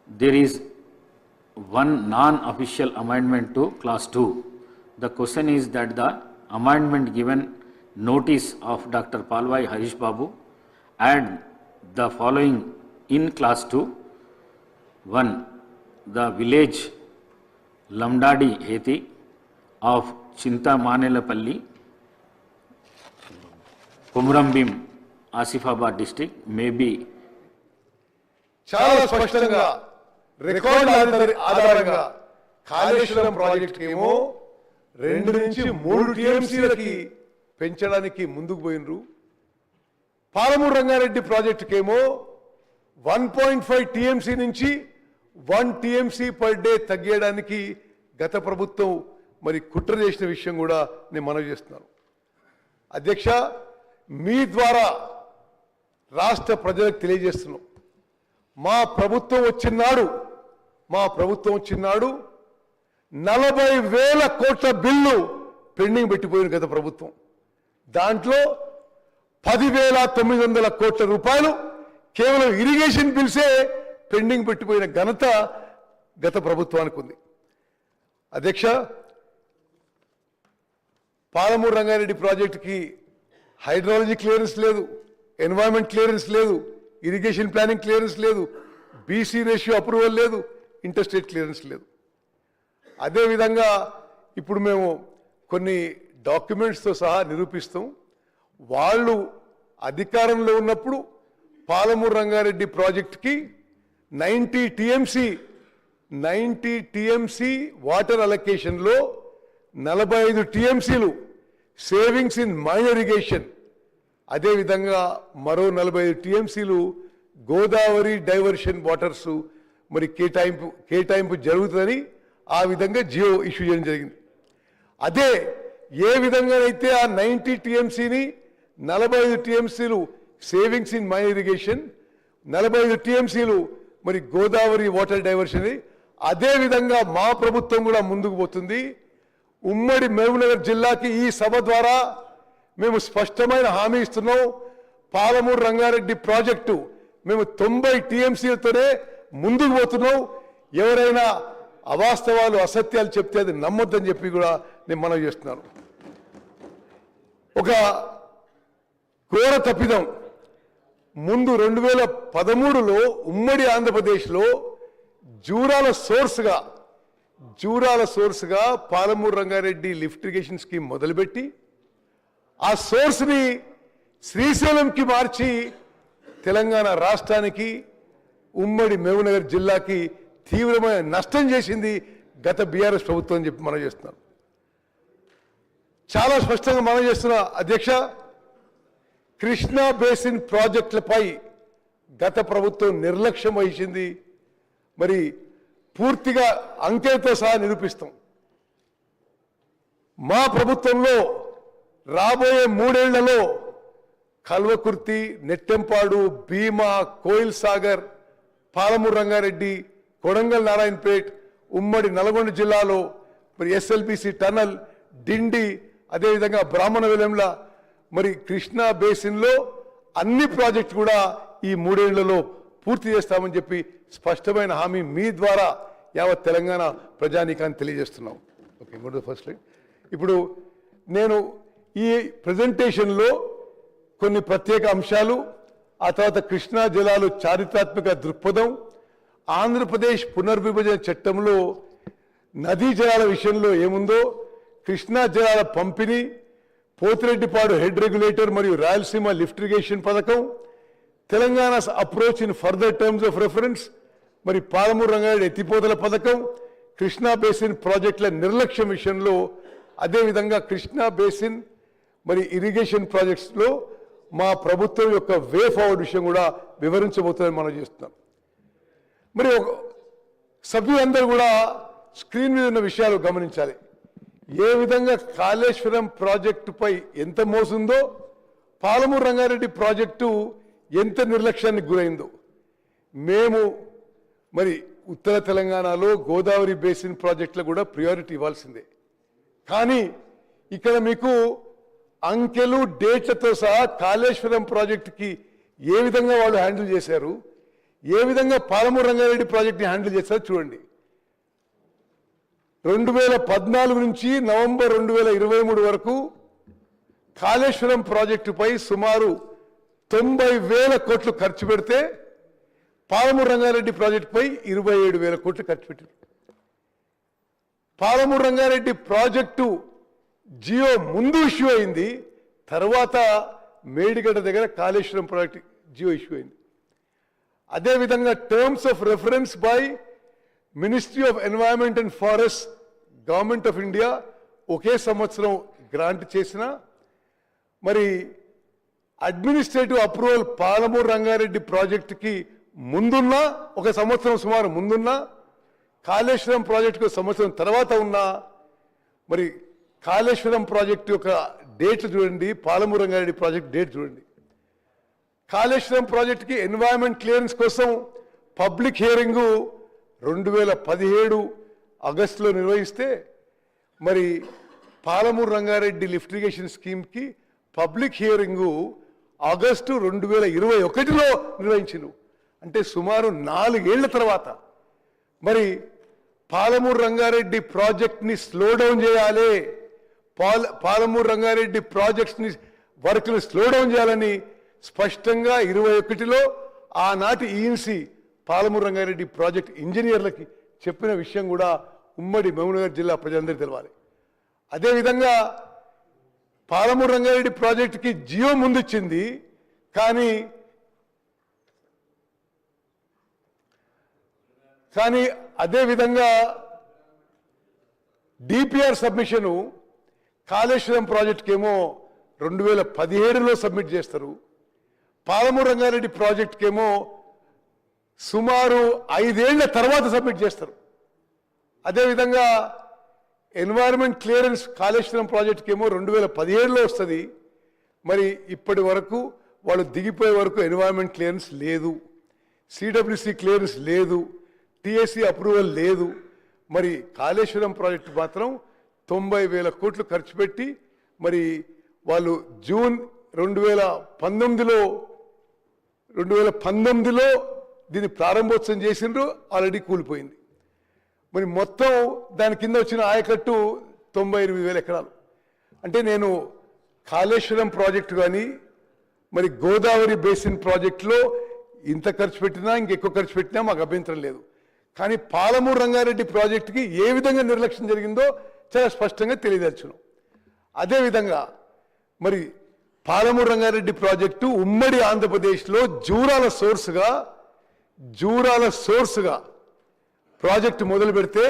there is one non-official amendment to clause 2. The question is that the amendment given notice of Dr. Palwai Harish Babu add the following in clause 2. 1. The village Lamdadi Heti of Chintamanelapalli, Kumrambim, Asifabad district may be చాలా స్పష్టంగా record ఆధారంగా Kaleshwaram project ఏమో 2 నుంచి 3 టీఎంసీలకి పెంచడానికి ముందుకు పోయినరు. Palamuru Rangareddy ప్రాజెక్టుకేమో 1.5 TMC నుంచి 1 TMC per day తగ్గేయడానికి గత ప్రభుత్వం మరి కుట్ర చేసిన విషయం కూడా నేను మనవి చేస్తున్నాను. అధ్యక్ష, మీ ద్వారా రాష్ట్ర ప్రజలకు తెలియజేస్తున్నాం, మా ప్రభుత్వం వచ్చినాడు 40,000 కోట్ల బిల్లు పెండింగ్ పెట్టిపోయిన గత ప్రభుత్వం. దాంట్లో 10,900 కోట్ల రూపాయలు కేవలం ఇరిగేషన్ బిల్సే పెండింగ్ పెట్టిపోయిన ఘనత గత ప్రభుత్వానికి ఉంది. అధ్యక్ష, పాలమూరు రంగారెడ్డి ప్రాజెక్టుకి హైడ్రాలజీ క్లియరెన్స్ లేదు, ఎన్వైరన్మెంట్ క్లియరెన్స్ లేదు, ఇరిగేషన్ ప్లానింగ్ క్లియరెన్స్ లేదు, బీసీ రేషియో అప్రూవల్ లేదు, ఇంటర్స్టేట్ క్లియరెన్స్ లేదు. అదేవిధంగా ఇప్పుడు మేము కొన్ని డాక్యుమెంట్స్తో సహా నిరూపిస్తాం. వాళ్ళు అధికారంలో ఉన్నప్పుడు పాలమూరు రంగారెడ్డి ప్రాజెక్టుకి 90 టీఎంసీ వాటర్ అలొకేషన్లో 45 టీఎంసీలు సేవింగ్స్ ఇన్ మైనర్ ఇరిగేషన్, అదేవిధంగా మరో 45 టీఎంసీలు గోదావరి డైవర్షన్ వాటర్స్ మరి కేటాయింపు జరుగుతుందని ఆ విధంగా జియో ఇష్యూ చేయడం జరిగింది. అదే ఏ విధంగానైతే ఆ 90 టీఎంసీని 45 టీఎంసీలు సేవింగ్స్ ఇన్ మైనర్ ఇరిగేషన్, 45 టీఎంసీలు మరి గోదావరి వాటర్ డైవర్షన్, అదే విధంగా మా ప్రభుత్వం కూడా ముందుకు పోతుంది. ఉమ్మడి మహబూబ్నగర్ జిల్లాకి ఈ సభ ద్వారా మేము స్పష్టమైన హామీ ఇస్తున్నాం. పాలమూరు రంగారెడ్డి ప్రాజెక్టు మేము 90 టీఎంసీలతోనే ముందుకు పోతున్నాం. ఎవరైనా అవాస్తవాలు అసత్యాలు చెప్తే అది నమ్మొద్దని చెప్పి కూడా నేను మనవి చేస్తున్నాను. ఒక ఘోర తప్పిదం, ముందు 2013లో ఉమ్మడి ఆంధ్రప్రదేశ్లో జూరాల సోర్స్గా Palamuru Rangareddy lift irrigation scheme మొదలుపెట్టి ఆ సోర్స్ని శ్రీశైలంకి మార్చి తెలంగాణ రాష్ట్రానికి ఉమ్మడి మహబూబ్నగర్ జిల్లాకి తీవ్రమైన నష్టం చేసింది గత బీఆర్ఎస్ ప్రభుత్వం అని చెప్పి మనం చేస్తున్నాం. చాలా స్పష్టంగా మనం చేస్తున్న అధ్యక్ష, కృష్ణా బేసిన్ ప్రాజెక్టులపై గత ప్రభుత్వం నిర్లక్ష్యం వహించింది. మరి పూర్తిగా అంకెలతో సహా నిరూపిస్తాం. మా ప్రభుత్వంలో రాబోయే 3 ఏళ్లలో కల్వకుర్తి, నెట్టెంపాడు, భీమా, కోయిల్ సాగర్, పాలమూరు రంగారెడ్డి, కొడంగల్ నారాయణపేట్, ఉమ్మడి నల్గొండ జిల్లాలో మరి ఎస్ఎల్బిసి టనల్, డిండి, అదేవిధంగా బ్రాహ్మణ వెలంల మరి కృష్ణా బేసిన్లో అన్ని ప్రాజెక్టు కూడా ఈ 3 ఏళ్లలో పూర్తి చేస్తామని చెప్పి స్పష్టమైన హామీ మీ ద్వారా యావత్ తెలంగాణ ప్రజానీకాన్ని తెలియజేస్తున్నాం. Okay, go to the first slide. ఇప్పుడు నేను ఈ ప్రజెంటేషన్లో కొన్ని ప్రత్యేక అంశాలు, ఆ తర్వాత కృష్ణా జలాలు చారిత్రాత్మక దృక్పథం, ఆంధ్రప్రదేశ్ పునర్విభజన చట్టంలో నదీ జలాల విషయంలో ఏముందో, కృష్ణా జలాల పంపిణీ, పోతిరెడ్డిపాడు హెడ్ రెగ్యులేటర్ మరియు రాయలసీమ లిఫ్ట్ ఇరిగేషన్ పథకం, Telangana approach in further terms of reference, మరి పాలమూరు రంగారెడ్డి ఎత్తిపోతల పథకం, కృష్ణా బేసిన్ ప్రాజెక్టుల నిర్లక్ష్యం విషయంలో, అదేవిధంగా కృష్ణా బేసిన్ మరి ఇరిగేషన్ ప్రాజెక్ట్స్లో మా ప్రభుత్వం యొక్క వే ఫార్వర్డ్ విషయం కూడా వివరించబోతుందని మనం చేస్తున్నాం. మరి సభ్యులందరూ కూడా స్క్రీన్ మీద ఉన్న విషయాలు గమనించాలి. ఏ విధంగా కాళేశ్వరం ప్రాజెక్టుపై ఎంత మోసుందో, పాలమూరు రంగారెడ్డి ప్రాజెక్టు ఎంత నిర్లక్ష్యానికి గురైందో. మేము మరి ఉత్తర తెలంగాణలో గోదావరి బేసిన్ ప్రాజెక్టులకు కూడా ప్రియారిటీ ఇవ్వాల్సిందే. కానీ ఇక్కడ మీకు అంకెలు డేట్లతో సహా కాళేశ్వరం ప్రాజెక్టుకి ఏ విధంగా వాళ్ళు హ్యాండిల్ చేశారు, ఏ విధంగా పాలమూరు రంగారెడ్డి ప్రాజెక్ట్ని హ్యాండిల్ చేస్తారో చూడండి. 2014 నుంచి నవంబర్ 2023 వరకు కాళేశ్వరం ప్రాజెక్టుపై సుమారు 90,000 కోట్లు ఖర్చు పెడితే పాలమూరు రంగారెడ్డి ప్రాజెక్టుపై 27,000 కోట్లు ఖర్చు పెట్టారు. పాలమూరు రంగారెడ్డి ప్రాజెక్టు జియో ముందు ఇష్యూ అయింది, తర్వాత మేడిగడ్డ దగ్గర కాళేశ్వరం ప్రాజెక్టు జియో ఇష్యూ అయింది. అదేవిధంగా terms of reference by ministry of environment and forest government of India ఒకే సంవత్సరం గ్రాంట్ చేసిన మరి అడ్మినిస్ట్రేటివ్ అప్రూవల్ పాలమూరు రంగారెడ్డి ప్రాజెక్టుకి ముందున్న ఒక సంవత్సరం సుమారు ముందున్న కాళేశ్వరం ప్రాజెక్టుకు సంవత్సరం తర్వాత ఉన్న మరి కాళేశ్వరం ప్రాజెక్టు యొక్క డేట్లు చూడండి, పాలమూరు రంగారెడ్డి ప్రాజెక్ట్ డేట్ చూడండి. కాళేశ్వరం ప్రాజెక్టుకి ఎన్వైరన్మెంట్ క్లియరెన్స్ కోసం పబ్లిక్ హియరింగు 2017 ఆగస్టులో నిర్వహిస్తే మరి పాలమూరు రంగారెడ్డి లిఫ్ట్ ఇరిగేషన్ స్కీమ్కి పబ్లిక్ హియరింగు ఆగస్టు 2021లో నిర్వహించింది. అంటే సుమారు 4 ఏళ్ల తర్వాత మరి పాలమూరు రంగారెడ్డి ప్రాజెక్ట్ని స్లో డౌన్ చేయాలి, పాలమూరు రంగారెడ్డి ప్రాజెక్ట్స్ని వర్క్ని స్లో డౌన్ చేయాలని స్పష్టంగా 21లో ఆనాటి ఈఎన్సీ పాలమూరు రంగారెడ్డి ప్రాజెక్ట్ ఇంజనీర్లకి చెప్పిన విషయం కూడా ఉమ్మడి మహబూబ్నగర్ జిల్లా ప్రజలందరికీ తెలవాలి. అదేవిధంగా పాలమూరు రంగారెడ్డి ప్రాజెక్టుకి జియో ముందుచ్చింది, కానీ అదేవిధంగా డిపిఆర్ సబ్మిషను కాళేశ్వరం ప్రాజెక్టుకి ఏమో 2017లో సబ్మిట్ చేస్తారు, పాలమూరు రంగారెడ్డి ప్రాజెక్టుకి ఏమో సుమారు 5 ఏళ్ల తర్వాత సబ్మిట్ చేస్తారు. అదేవిధంగా ఎన్వైరన్మెంట్ క్లియరెన్స్ కాళేశ్వరం ప్రాజెక్టుకి ఏమో 2017లో వస్తుంది. మరి ఇప్పటి వరకు వాళ్ళు దిగిపోయే వరకు ఎన్వైరన్మెంట్ క్లియరెన్స్ లేదు, సిడబ్ల్యూసి క్లియరెన్స్ లేదు, టిఎస్సి అప్రూవల్ లేదు. మరి కాళేశ్వరం ప్రాజెక్టు మాత్రం 90,000 కోట్లు ఖర్చు పెట్టి మరి వాళ్ళు జూన్ 2019లో దీన్ని ప్రారంభోత్సవం చేసిండ్రు, ఆల్రెడీ కూలిపోయింది. మరి మొత్తం దాని కింద వచ్చిన ఆయకట్టు 98,000 ఎకరాలు. అంటే నేను కాళేశ్వరం ప్రాజెక్టు కానీ మరి గోదావరి బేసిన్ ప్రాజెక్టులో ఇంత ఖర్చు పెట్టినా ఇంకెక్కువ ఖర్చు పెట్టినా మాకు అభ్యంతరం లేదు. కానీ పాలమూరు రంగారెడ్డి ప్రాజెక్టుకి ఏ విధంగా నిర్లక్ష్యం జరిగిందో చాలా స్పష్టంగా తెలియదర్చును. అదేవిధంగా మరి పాలమూరు రంగారెడ్డి ప్రాజెక్టు ఉమ్మడి ఆంధ్రప్రదేశ్లో జూరాల సోర్స్గా ప్రాజెక్టు మొదలు పెడితే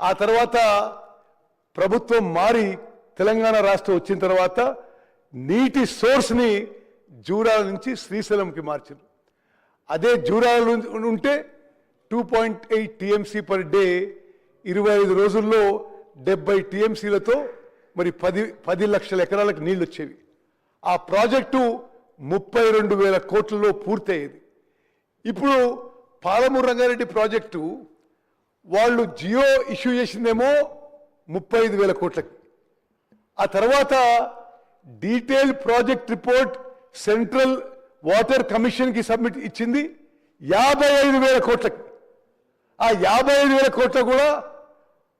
ఆ తర్వాత ప్రభుత్వం మారి తెలంగాణ రాష్ట్రం వచ్చిన తర్వాత నీటి సోర్స్ని జూరాల నుంచి శ్రీశైలంకి మార్చారు. అదే జూరాల ఉంటే 2.8 టీఎంసీ పర్ డే 25 రోజుల్లో 70 టీఎంసీలతో మరి 10 లక్షల ఎకరాలకు నీళ్లు వచ్చేవి. ఆ ప్రాజెక్టు 32,000 కోట్లలో పూర్తయ్యేది. ఇప్పుడు పాలమూరు రంగారెడ్డి ప్రాజెక్టు వాళ్ళు జియో ఇష్యూ చేసిందేమో 35,000 కోట్లకి. ఆ తర్వాత detail project report central water కమిషన్కి సబ్మిట్ ఇచ్చింది 55,000 కోట్లకి. ఆ 55,000 కోట్ల కూడా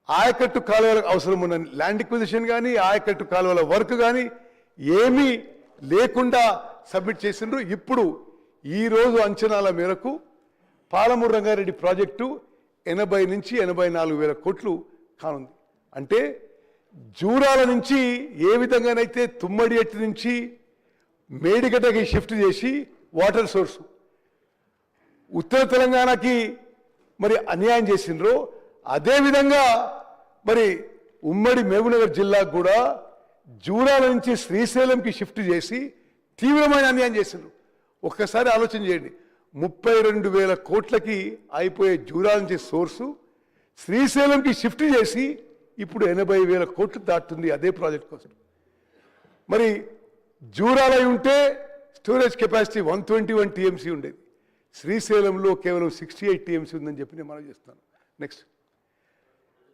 ఆయకట్టు కాలువలకు అవసరం ఉన్న ల్యాండ్ ఎక్విజిషన్ కానీ ఆయకట్టు కాలువల వర్క్ కానీ ఏమీ లేకుండా సబ్మిట్ చేసిండ్రు. ఇప్పుడు ఈరోజు అంచనాల మేరకు పాలమూరు రంగారెడ్డి ప్రాజెక్టు 80 నుంచి 84,000 కోట్లు కానుంది. అంటే జూరాల నుంచి ఏ విధంగానైతే తుమ్మడి ఎట్టు నుంచి మేడిగడ్డకి షిఫ్ట్ చేసి వాటర్ సోర్సు ఉత్తర తెలంగాణకి మరి అన్యాయం చేసిండ్రో అదేవిధంగా మరి ఉమ్మడి మహబూబ్నగర్ జిల్లాకు కూడా జూరాల నుంచి శ్రీశైలంకి షిఫ్ట్ చేసి తీవ్రమైన అన్యాయం చేసిండ్రు. ఒక్కసారి ఆలోచన చేయండి, 32,000 కోట్లకి అయిపోయే జూరాల నుంచి సోర్సు శ్రీశైలంకి షిఫ్ట్ చేసి ఇప్పుడు 80,000 కోట్లు దాటుతుంది అదే ప్రాజెక్ట్ కోసం. మరి జూరాల ఉంటే స్టోరేజ్ కెపాసిటీ 121 టీఎంసీ ఉండేది, శ్రీశైలంలో కేవలం 68 టీఎంసీ ఉందని చెప్పి నేను మనం చేస్తాను. నెక్స్ట్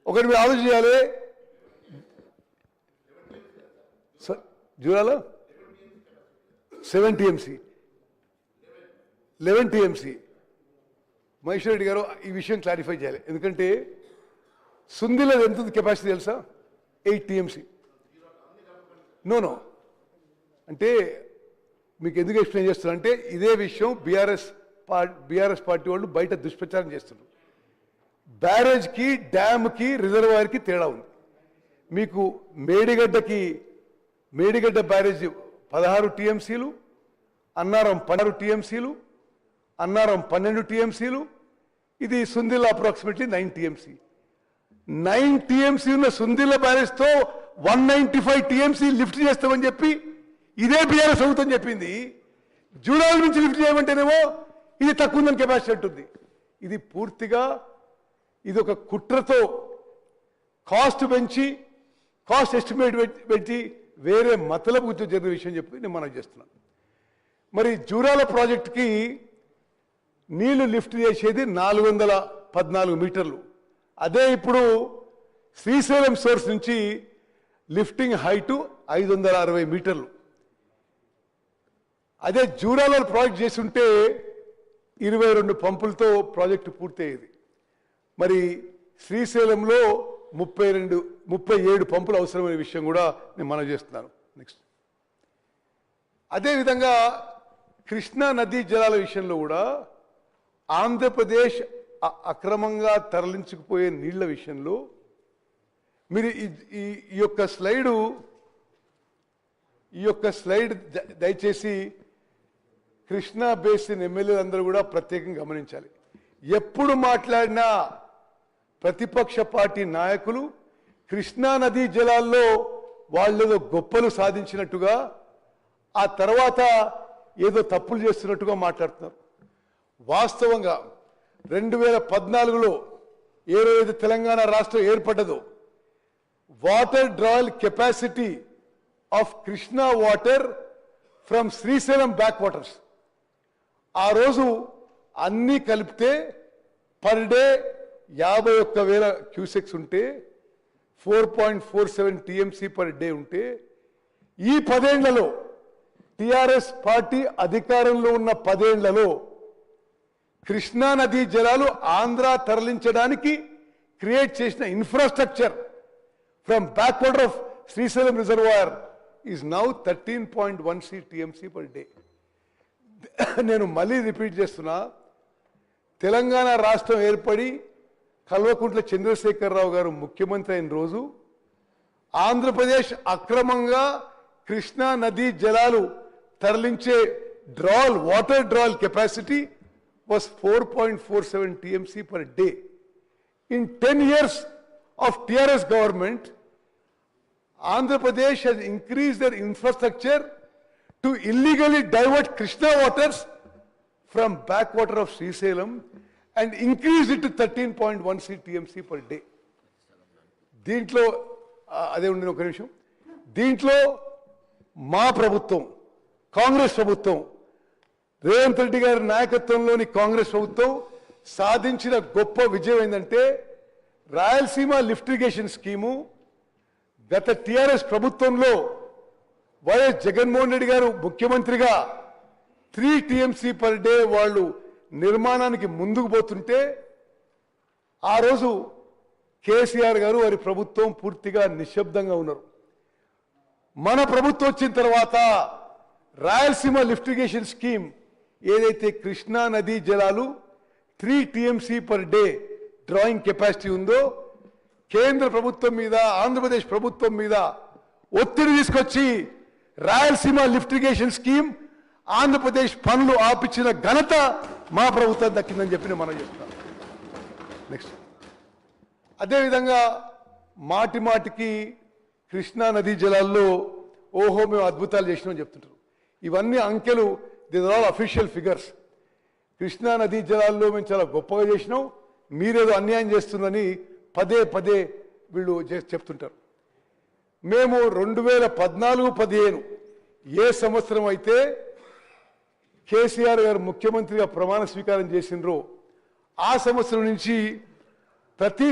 ఒకటి మీరు ఆలోచన చేయాలి, జూరాలో 7 టీఎంసీ 11 టీఎంసీ మహేశ్వర్ రెడ్డి గారు ఈ విషయం క్లారిఫై చేయాలి. ఎందుకంటే సుందిలో ఎంత కెపాసిటీ తెలుసా? 8 TMC. నో అంటే మీకు ఎందుకు ఎక్స్ప్లెయిన్ చేస్తున్నా అంటే ఇదే విషయం బీఆర్ఎస్ పార్టీ వాళ్ళు బయట దుష్ప్రచారం చేస్తున్నారు. బ్యారేజ్కి, డ్యామ్కి, రిజర్వాయర్కి తేడా ఉంది. మీకు మేడిగడ్డ బ్యారేజ్ 16 TMCలు, అన్నారం 16 TMCలు, అన్నారం 12 TMCలు, ఇది సుందిల్ల అప్రాక్సిమేట్లీ 9 TMC. 9 TMC ఉన్న సుందిల్ల బ్యారేజ్తో 195 TMC లిఫ్ట్ చేస్తామని చెప్పి ఇదే బీఆర్ఎస్ ప్రభుత్వం చెప్పింది. జూరాల నుంచి లిఫ్ట్ చేయమంటేనేమో ఇది తక్కువ ఉందని కెపాసిటీ ఉంటుంది. ఇది పూర్తిగా ఇది ఒక కుట్రతో కాస్ట్ పెంచి, కాస్ట్ ఎస్టిమేట్ పెంచి వేరే మతలబు జరిగిన విషయం చెప్పి నేను మనం చేస్తున్నాను. మరి జూరాల ప్రాజెక్టుకి నీళ్లు లిఫ్ట్ చేసేది 414 మీటర్లు. అదే ఇప్పుడు శ్రీశైలం సోర్స్ నుంచి లిఫ్టింగ్ హైటు 560 మీటర్లు. అదే జూరాల ప్రాజెక్ట్ చేసి ఉంటే 22 పంపులతో ప్రాజెక్టు పూర్తయ్యేది. మరి శ్రీశైలంలో 37 పంపులు అవసరమైన విషయం కూడా నేను మనం చేస్తున్నాను. నెక్స్ట్ అదేవిధంగా కృష్ణా నదీ జలాల విషయంలో కూడా ఆంధ్రప్రదేశ్ అక్రమంగా తరలించుకుపోయే నీళ్ల విషయంలో మీరు ఈ యొక్క స్లైడ్ దయచేసి కృష్ణా బేసిన్ ఎమ్మెల్యేలందరూ కూడా ప్రత్యేకంగా గమనించాలి. ఎప్పుడు మాట్లాడినా ప్రతిపక్ష పార్టీ నాయకులు కృష్ణా నదీ జలాల్లో వాళ్ళేదో గొప్పలు సాధించినట్టుగా, ఆ తర్వాత ఏదో తప్పులు చేస్తున్నట్టుగా మాట్లాడుతున్నారు. వాస్తవంగా 2014లో ఏ రోజు తెలంగాణ రాష్ట్రం ఏర్పడ్డదో water drawal capacity of Krishna water from Srisailam back waters ఆ రోజు అన్నీ కలిపితే పర్ డే 51,000 క్యూసెక్స్ ఉంటే 4.47 TMC పర్ డే ఉంటే, ఈ 10 ఏళ్లలో టిఆర్ఎస్ పార్టీ అధికారంలో ఉన్న 10 ఏళ్లలో కృష్ణా నదీ జలాలు ఆంధ్ర తరలించడానికి క్రియేట్ చేసిన infrastructure from back water of Srisailam reservoir is now 13.16 TMC per day. నేను మళ్ళీ రిపీట్ చేస్తున్నా, తెలంగాణ రాష్ట్రం ఏర్పడి కల్వకుంట్ల చంద్రశేఖరరావు గారు ముఖ్యమంత్రి అయిన రోజు ఆంధ్రప్రదేశ్ అక్రమంగా కృష్ణా నదీ జలాలు తరలించే water drawal capacity was 4.47 TMC per day. In 10 years of TRS government, Andhra Pradesh has increased their infrastructure to illegally divert Krishna waters from backwater of Srisalem and increased it to 13.16 TMC per day. దీంట్లో అదే ఉండిన ఒక నిమిషం, దీంట్లో మా ప్రభుత్వం, కాంగ్రెస్ ప్రభుత్వం, రేవంత్ రెడ్డి గారి నాయకత్వంలోని కాంగ్రెస్ ప్రభుత్వం సాధించిన గొప్ప విజయం ఏంటంటే రాయలసీమ లిఫ్ట్ ఇరిగేషన్ స్కీము గత టిఆర్ఎస్ ప్రభుత్వంలో వైఎస్ జగన్మోహన్ రెడ్డి గారు ముఖ్యమంత్రిగా 3 TMC పర్ డే వాళ్ళు నిర్మాణానికి ముందుకు పోతుంటే ఆ రోజు కేసీఆర్ గారు వారి ప్రభుత్వం పూర్తిగా నిశ్శబ్దంగా ఉన్నారు. మన ప్రభుత్వం వచ్చిన తర్వాత రాయలసీమ లిఫ్ట్ ఇరిగేషన్ స్కీమ్ ఏదైతే కృష్ణా నదీ జలాలు 3 TMC per day drawing capacity ఉందో కేంద్ర ప్రభుత్వం మీద, ఆంధ్రప్రదేశ్ ప్రభుత్వం మీద ఒత్తిడి తీసుకొచ్చి Rayalaseema lift irrigation scheme Andhra Pradesh పనులు ఆపించిన ఘనత మా ప్రభుత్వం దక్కిందని చెప్పి మనం చెప్తాం. నెక్స్ట్ అదేవిధంగా మాటి మాటికి కృష్ణా నదీ జలాల్లో ఓహో మేము అద్భుతాలు చేసినామని చెప్తుంటారు. ఇవన్నీ అంకెలు, these are all official figures. Krishna నదీ జలాల్లో మేము చాలా గొప్పగా చేసినాం, మీరేదో అన్యాయం చేస్తుందని పదే పదే వీళ్ళు చెప్తుంటారు. మేము 2014-15 ఏ సంవత్సరం అయితే కేసీఆర్ గారు ముఖ్యమంత్రిగా ప్రమాణ స్వీకారం చేసినరో ఆ సంవత్సరం నుంచి ప్రతి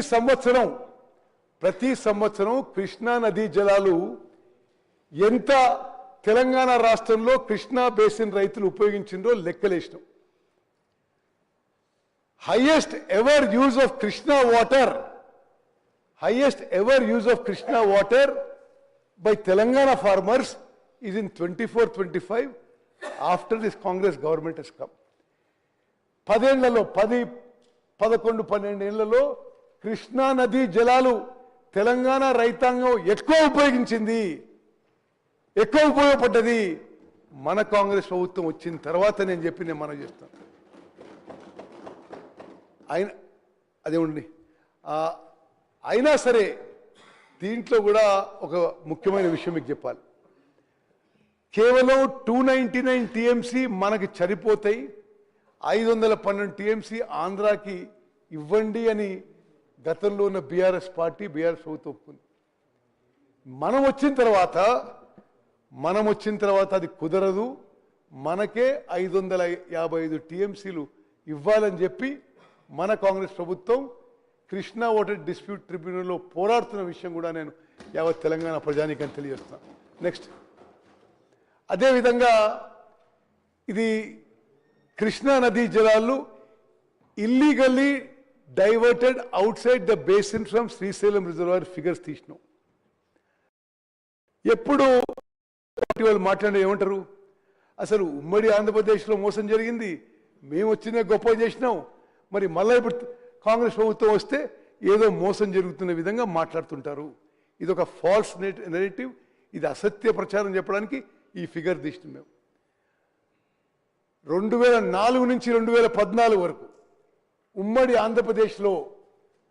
సంవత్సరం కృష్ణా నదీ జలాలు ఎంత తెలంగాణ రాష్ట్రంలో కృష్ణా బేసిన్ రైతులు ఉపయోగించిందో లెక్కలేసినాం. highest ever use of Krishna water, highest ever use of Krishna water by Telangana farmers is in 24-25 after this Congress government has come. 10 ఏళ్లలో 10, 11, 12 ఏళ్లలో కృష్ణా నదీ జలాలు తెలంగాణ రైతాంగం ఎక్కువ ఉపయోగించింది, ఎక్కువ ఉపయోగపడ్డది మన కాంగ్రెస్ ప్రభుత్వం వచ్చిన తర్వాత. నేను చెప్పి నేను మనం చేస్తాను. అదే ఉండి అయినా సరే దీంట్లో కూడా ఒక ముఖ్యమైన విషయం మీకు చెప్పాలి. కేవలం 299 టీఎంసీ మనకి సరిపోతాయి, 512 టీఎంసీ ఆంధ్రాకి ఇవ్వండి అని గతంలో ఉన్న బీఆర్ఎస్ పార్టీ బీఆర్ఎస్ ప్రభుత్వం ఒప్పుకుంది. మనం వచ్చిన తర్వాత అది కుదరదు, మనకే 555 టీఎంసీలు ఇవ్వాలని చెప్పి మన కాంగ్రెస్ ప్రభుత్వం కృష్ణా వాటర్ డిస్ప్యూట్ ట్రిబ్యునల్లో పోరాడుతున్న విషయం కూడా నేను యావత్ తెలంగాణ ప్రజానీకాన్ని తెలియజేస్తున్నాను. నెక్స్ట్, అదేవిధంగా ఇది కృష్ణా నదీ జలాలు illegally diverted outside the basin from Srisailam reservoir figures తీసినాం. ఎప్పుడు వాళ్ళు మాట్లాడే ఏమంటారు, అసలు ఉమ్మడి ఆంధ్రప్రదేశ్లో మోసం జరిగింది, మేము వచ్చిన గొప్ప చేసినాం, మరి మళ్ళీ ఇప్పుడు కాంగ్రెస్ ప్రభుత్వం వస్తే ఏదో మోసం జరుగుతున్న విధంగా మాట్లాడుతుంటారు. ఇది ఒక ఫాల్స్ నెరేటివ్, ఇది అసత్య ప్రచారం చెప్పడానికి ఈ ఫిగర్ తీసినాం మేము. 2004 నుంచి 2014 వరకు ఉమ్మడి ఆంధ్రప్రదేశ్లో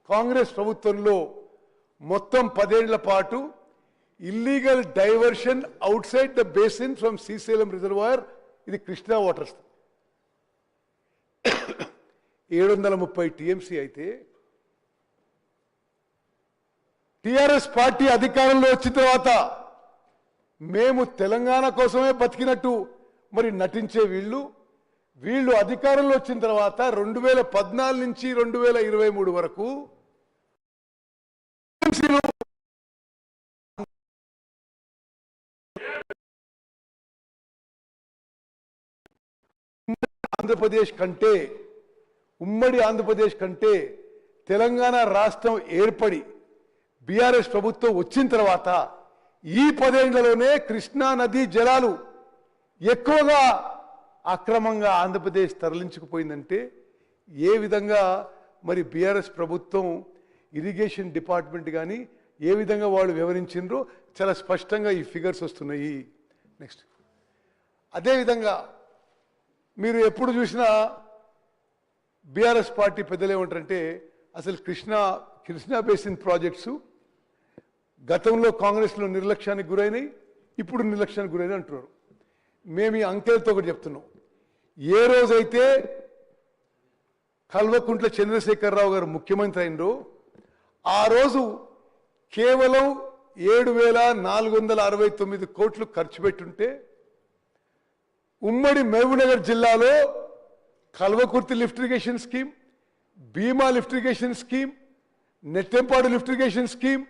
కాంగ్రెస్ ప్రభుత్వంలో మొత్తం 10 ఏళ్ల పాటు illegal diversion out side the basin from Srisailam reservoir, ఇది కృష్ణా వాటర్స్ 730 టీఎంసీ అయితే టిఆర్ఎస్ పార్టీ అధికారంలో వచ్చిన తర్వాత మేము తెలంగాణ కోసమే బతికినట్టు మరి నటించే వీళ్ళు అధికారంలో వచ్చిన తర్వాత 2014 నుంచి 2023 వరకు ఉమ్మడి ఆంధ్రప్రదేశ్ కంటే తెలంగాణ రాష్ట్రం ఏర్పడి బీఆర్ఎస్ ప్రభుత్వం వచ్చిన తర్వాత ఈ 10 ఏళ్లలోనే కృష్ణా నదీ జలాలు ఎక్కువగా అక్రమంగా ఆంధ్రప్రదేశ్ తరలించుకుపోయిందంటే ఏ విధంగా మరి బీఆర్ఎస్ ప్రభుత్వం ఇరిగేషన్ డిపార్ట్మెంట్ కానీ ఏ విధంగా వాళ్ళు వివరించిండ్రో చాలా స్పష్టంగా ఈ ఫిగర్స్ వస్తున్నాయి. నెక్స్ట్, అదేవిధంగా మీరు ఎప్పుడు చూసినా బీఆర్ఎస్ పార్టీ పెద్దలు ఏమంటారంటే అసలు కృష్ణా బేసిన్ ప్రాజెక్ట్స్ గతంలో కాంగ్రెస్లో నిర్లక్ష్యానికి గురైనాయి, ఇప్పుడు నిర్లక్ష్యానికి గురైన అంటున్నారు. మేము ఈ అంకెలతో ఒకటి చెప్తున్నాం. ఏ రోజైతే కల్వకుంట్ల చంద్రశేఖరరావు గారు ముఖ్యమంత్రి అయినరో ఆ రోజు కేవలం 7,469 కోట్లు ఖర్చు పెట్టుంటే ఉమ్మడి మహబూబ్నగర్ జిల్లాలో Kalwakurthy lift irrigation scheme, Bhima lift irrigation scheme, Nettempadu lift irrigation scheme,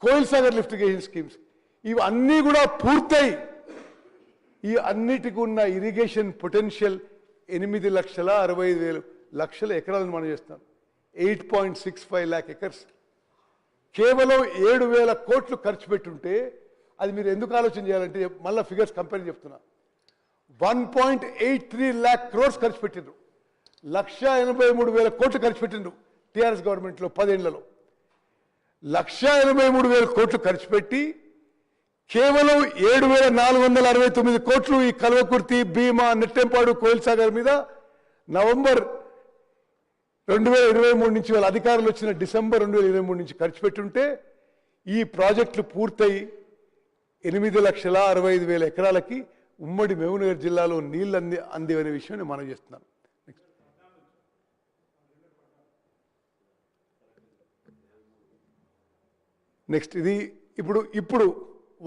Koil Sagar lift irrigation schemes ఇవన్నీ కూడా పూర్తయి ఈ అన్నిటికి ఉన్న ఇరిగేషన్ పొటెన్షియల్ 8,65,000 ఎకరాలను మనం చేస్తున్నాం. 8.65 lakh acres. కేవలం 7,000 కోట్లు ఖర్చు పెట్టుంటే అది మీరు ఎందుకు ఆలోచన చేయాలంటే మళ్ళీ ఫిగర్స్ కంపేర్ చెప్తున్నా. 1.83 lakh crores ఖర్చు పెట్టిండ్రు, 1,83,000 కోట్లు ఖర్చు పెట్టిండ్రు టీఆర్ఎస్ గవర్నమెంట్లో 10 ఏళ్లలో. 1,83,000 కోట్లు ఖర్చు పెట్టి కేవలం 7,469 కోట్లు ఈ కల్వకుర్తి, భీమా, నెట్టెంపాడు, కోయిల్ సాగర్ మీద నవంబర్ 2023 నుంచి వాళ్ళ అధికారులు వచ్చిన డిసెంబర్ 2023 నుంచి ఖర్చు పెట్టుంటే ఈ ప్రాజెక్టులు పూర్తయి 8,65,000 ఎకరాలకి ఉమ్మడి మహబూబ్నగర్ జిల్లాలో నీళ్లు అందివనే విషయాన్ని మనం చేస్తున్నాం. నెక్స్ట్, ఇది ఇప్పుడు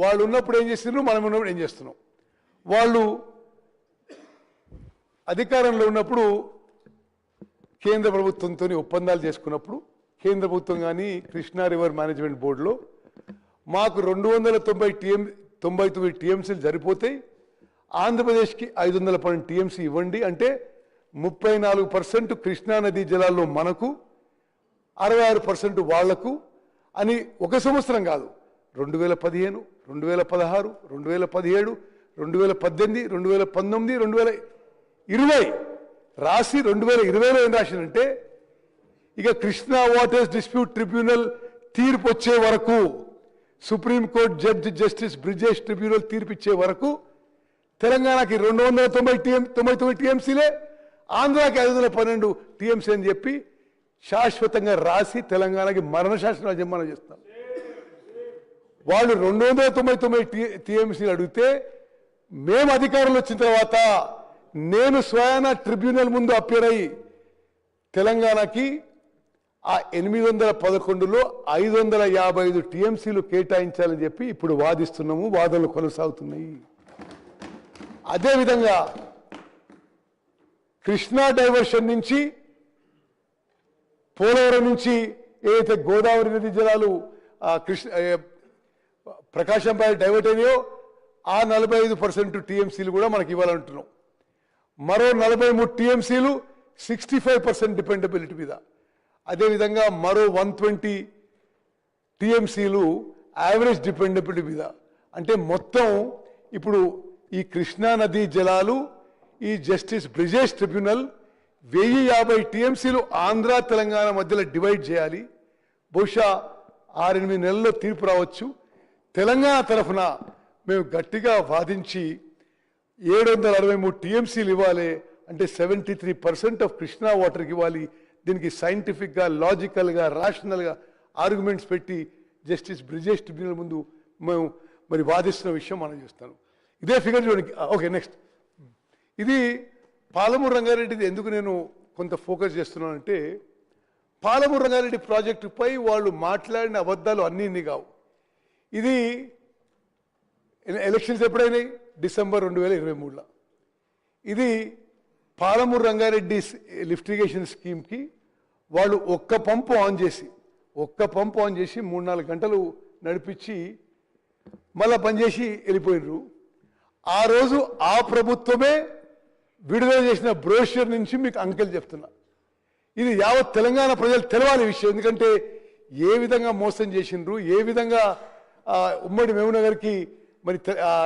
వాళ్ళు ఉన్నప్పుడు ఏం చేస్తున్నారు, మనం ఉన్నప్పుడు ఏం చేస్తున్నాం. వాళ్ళు అధికారంలో ఉన్నప్పుడు కేంద్ర ప్రభుత్వంతో ఒప్పందాలు చేసుకున్నప్పుడు కేంద్ర ప్రభుత్వం కానీ కృష్ణా రివర్ మేనేజ్మెంట్ బోర్డులో మాకు 299 టీఎంసీలు సరిపోతాయి, ఆంధ్రప్రదేశ్కి 512 టీఎంసీ ఇవ్వండి అంటే 34% కృష్ణా నదీ జలాల్లో మనకు, 66% వాళ్లకు అని ఒక సంవత్సరం కాదు, 2015, 2016, 2017, 2018, 2019, 2020 రాసి 2020లో ఏం రాసిందంటే, ఇక కృష్ణా వాటర్స్ డిస్ప్యూట్ ట్రిబ్యునల్ తీర్పు వచ్చే వరకు, supreme court judge justice Brijesh tribunal తీర్పు ఇచ్చే వరకు తెలంగాణకి 299 టీఎంసీలే, ఆంధ్రాకి 512 టీఎంసీ అని చెప్పి శాశ్వతంగా రాసి తెలంగాణకి మరణ శాసనాలు జన్మనం చేస్తున్నారు. వాళ్ళు 299 టీఎంసీలు అడిగితే మేము అధికారంలో వచ్చిన తర్వాత నేను స్వయాన ట్రిబ్యునల్ ముందు అప్పేర్ అయ్యి తెలంగాణకి ఆ 811లో 555 టీఎంసీలు కేటాయించాలని చెప్పి ఇప్పుడు వాదిస్తున్నాము, వాదనలు కొనసాగుతున్నాయి. అదేవిధంగా కృష్ణా డైవర్షన్ నుంచి, పోలవరం నుంచి ఏదైతే గోదావరి నది జలాలు ప్రకాశంపై డైవర్ట్ అయినాయో ఆ 45% టీఎంసీలు కూడా మనకి ఇవ్వాలంటున్నాం. మరో 43 టీఎంసీలు 65% డిపెండబిలిటీ మీద, అదేవిధంగా మరో 120 టీఎంసీలు యావరేజ్ డిపెండబిలిటీ మీద. అంటే మొత్తం ఇప్పుడు ఈ కృష్ణా నదీ జలాలు ఈ జస్టిస్ బ్రిజేష్ ట్రిబ్యునల్ 1050 టీఎంసీలు ఆంధ్ర తెలంగాణ మధ్యలో డివైడ్ చేయాలి. బహుశా 6-8 నెలల్లో తీర్పు రావచ్చు. తెలంగాణ తరఫున మేము గట్టిగా వాదించి 763 టీఎంసీలు ఇవ్వాలి, అంటే 73% ఆఫ్ కృష్ణా వాటర్కి ఇవ్వాలి. దీనికి సైంటిఫిక్గా, లాజికల్గా, రాషనల్గా ఆర్గ్యుమెంట్స్ పెట్టి జస్టిస్ బ్రిజేష్ ట్రిబ్యునల్ ముందు మేము మరి వాదిస్తున్న విషయం మనం చూస్తాను. ఇదే ఫిగర్ చూడండి. Okay, next. ఇది పాలమూరు రంగారెడ్డిది ఎందుకు నేను కొంత ఫోకస్ చేస్తున్నానంటే, పాలమూరు రంగారెడ్డి ప్రాజెక్టుపై వాళ్ళు మాట్లాడిన అబద్ధాలు అన్నీ కావు. ఇది ఎలక్షన్స్ ఎప్పుడైనాయి? డిసెంబర్ 2023లో. ఇది పాలమూరు రంగారెడ్డి లిఫ్ట్ ఇరిగేషన్ స్కీమ్కి వాళ్ళు ఒక్క పంపు ఆన్ చేసి 3-4 గంటలు నడిపించి మళ్ళా పనిచేసి వెళ్ళిపోయినారు. ఆ రోజు ఆ ప్రభుత్వమే విడుదల చేసిన బ్రోషర్ నుంచి మీకు అంకెలు చెప్తున్నా. ఇది యావత్ తెలంగాణ ప్రజలు తెలవాలి విషయం. ఎందుకంటే ఏ విధంగా మోసం చేసిండ్రు, ఏ విధంగా ఉమ్మడి మహబూబ్నగర్కి మరి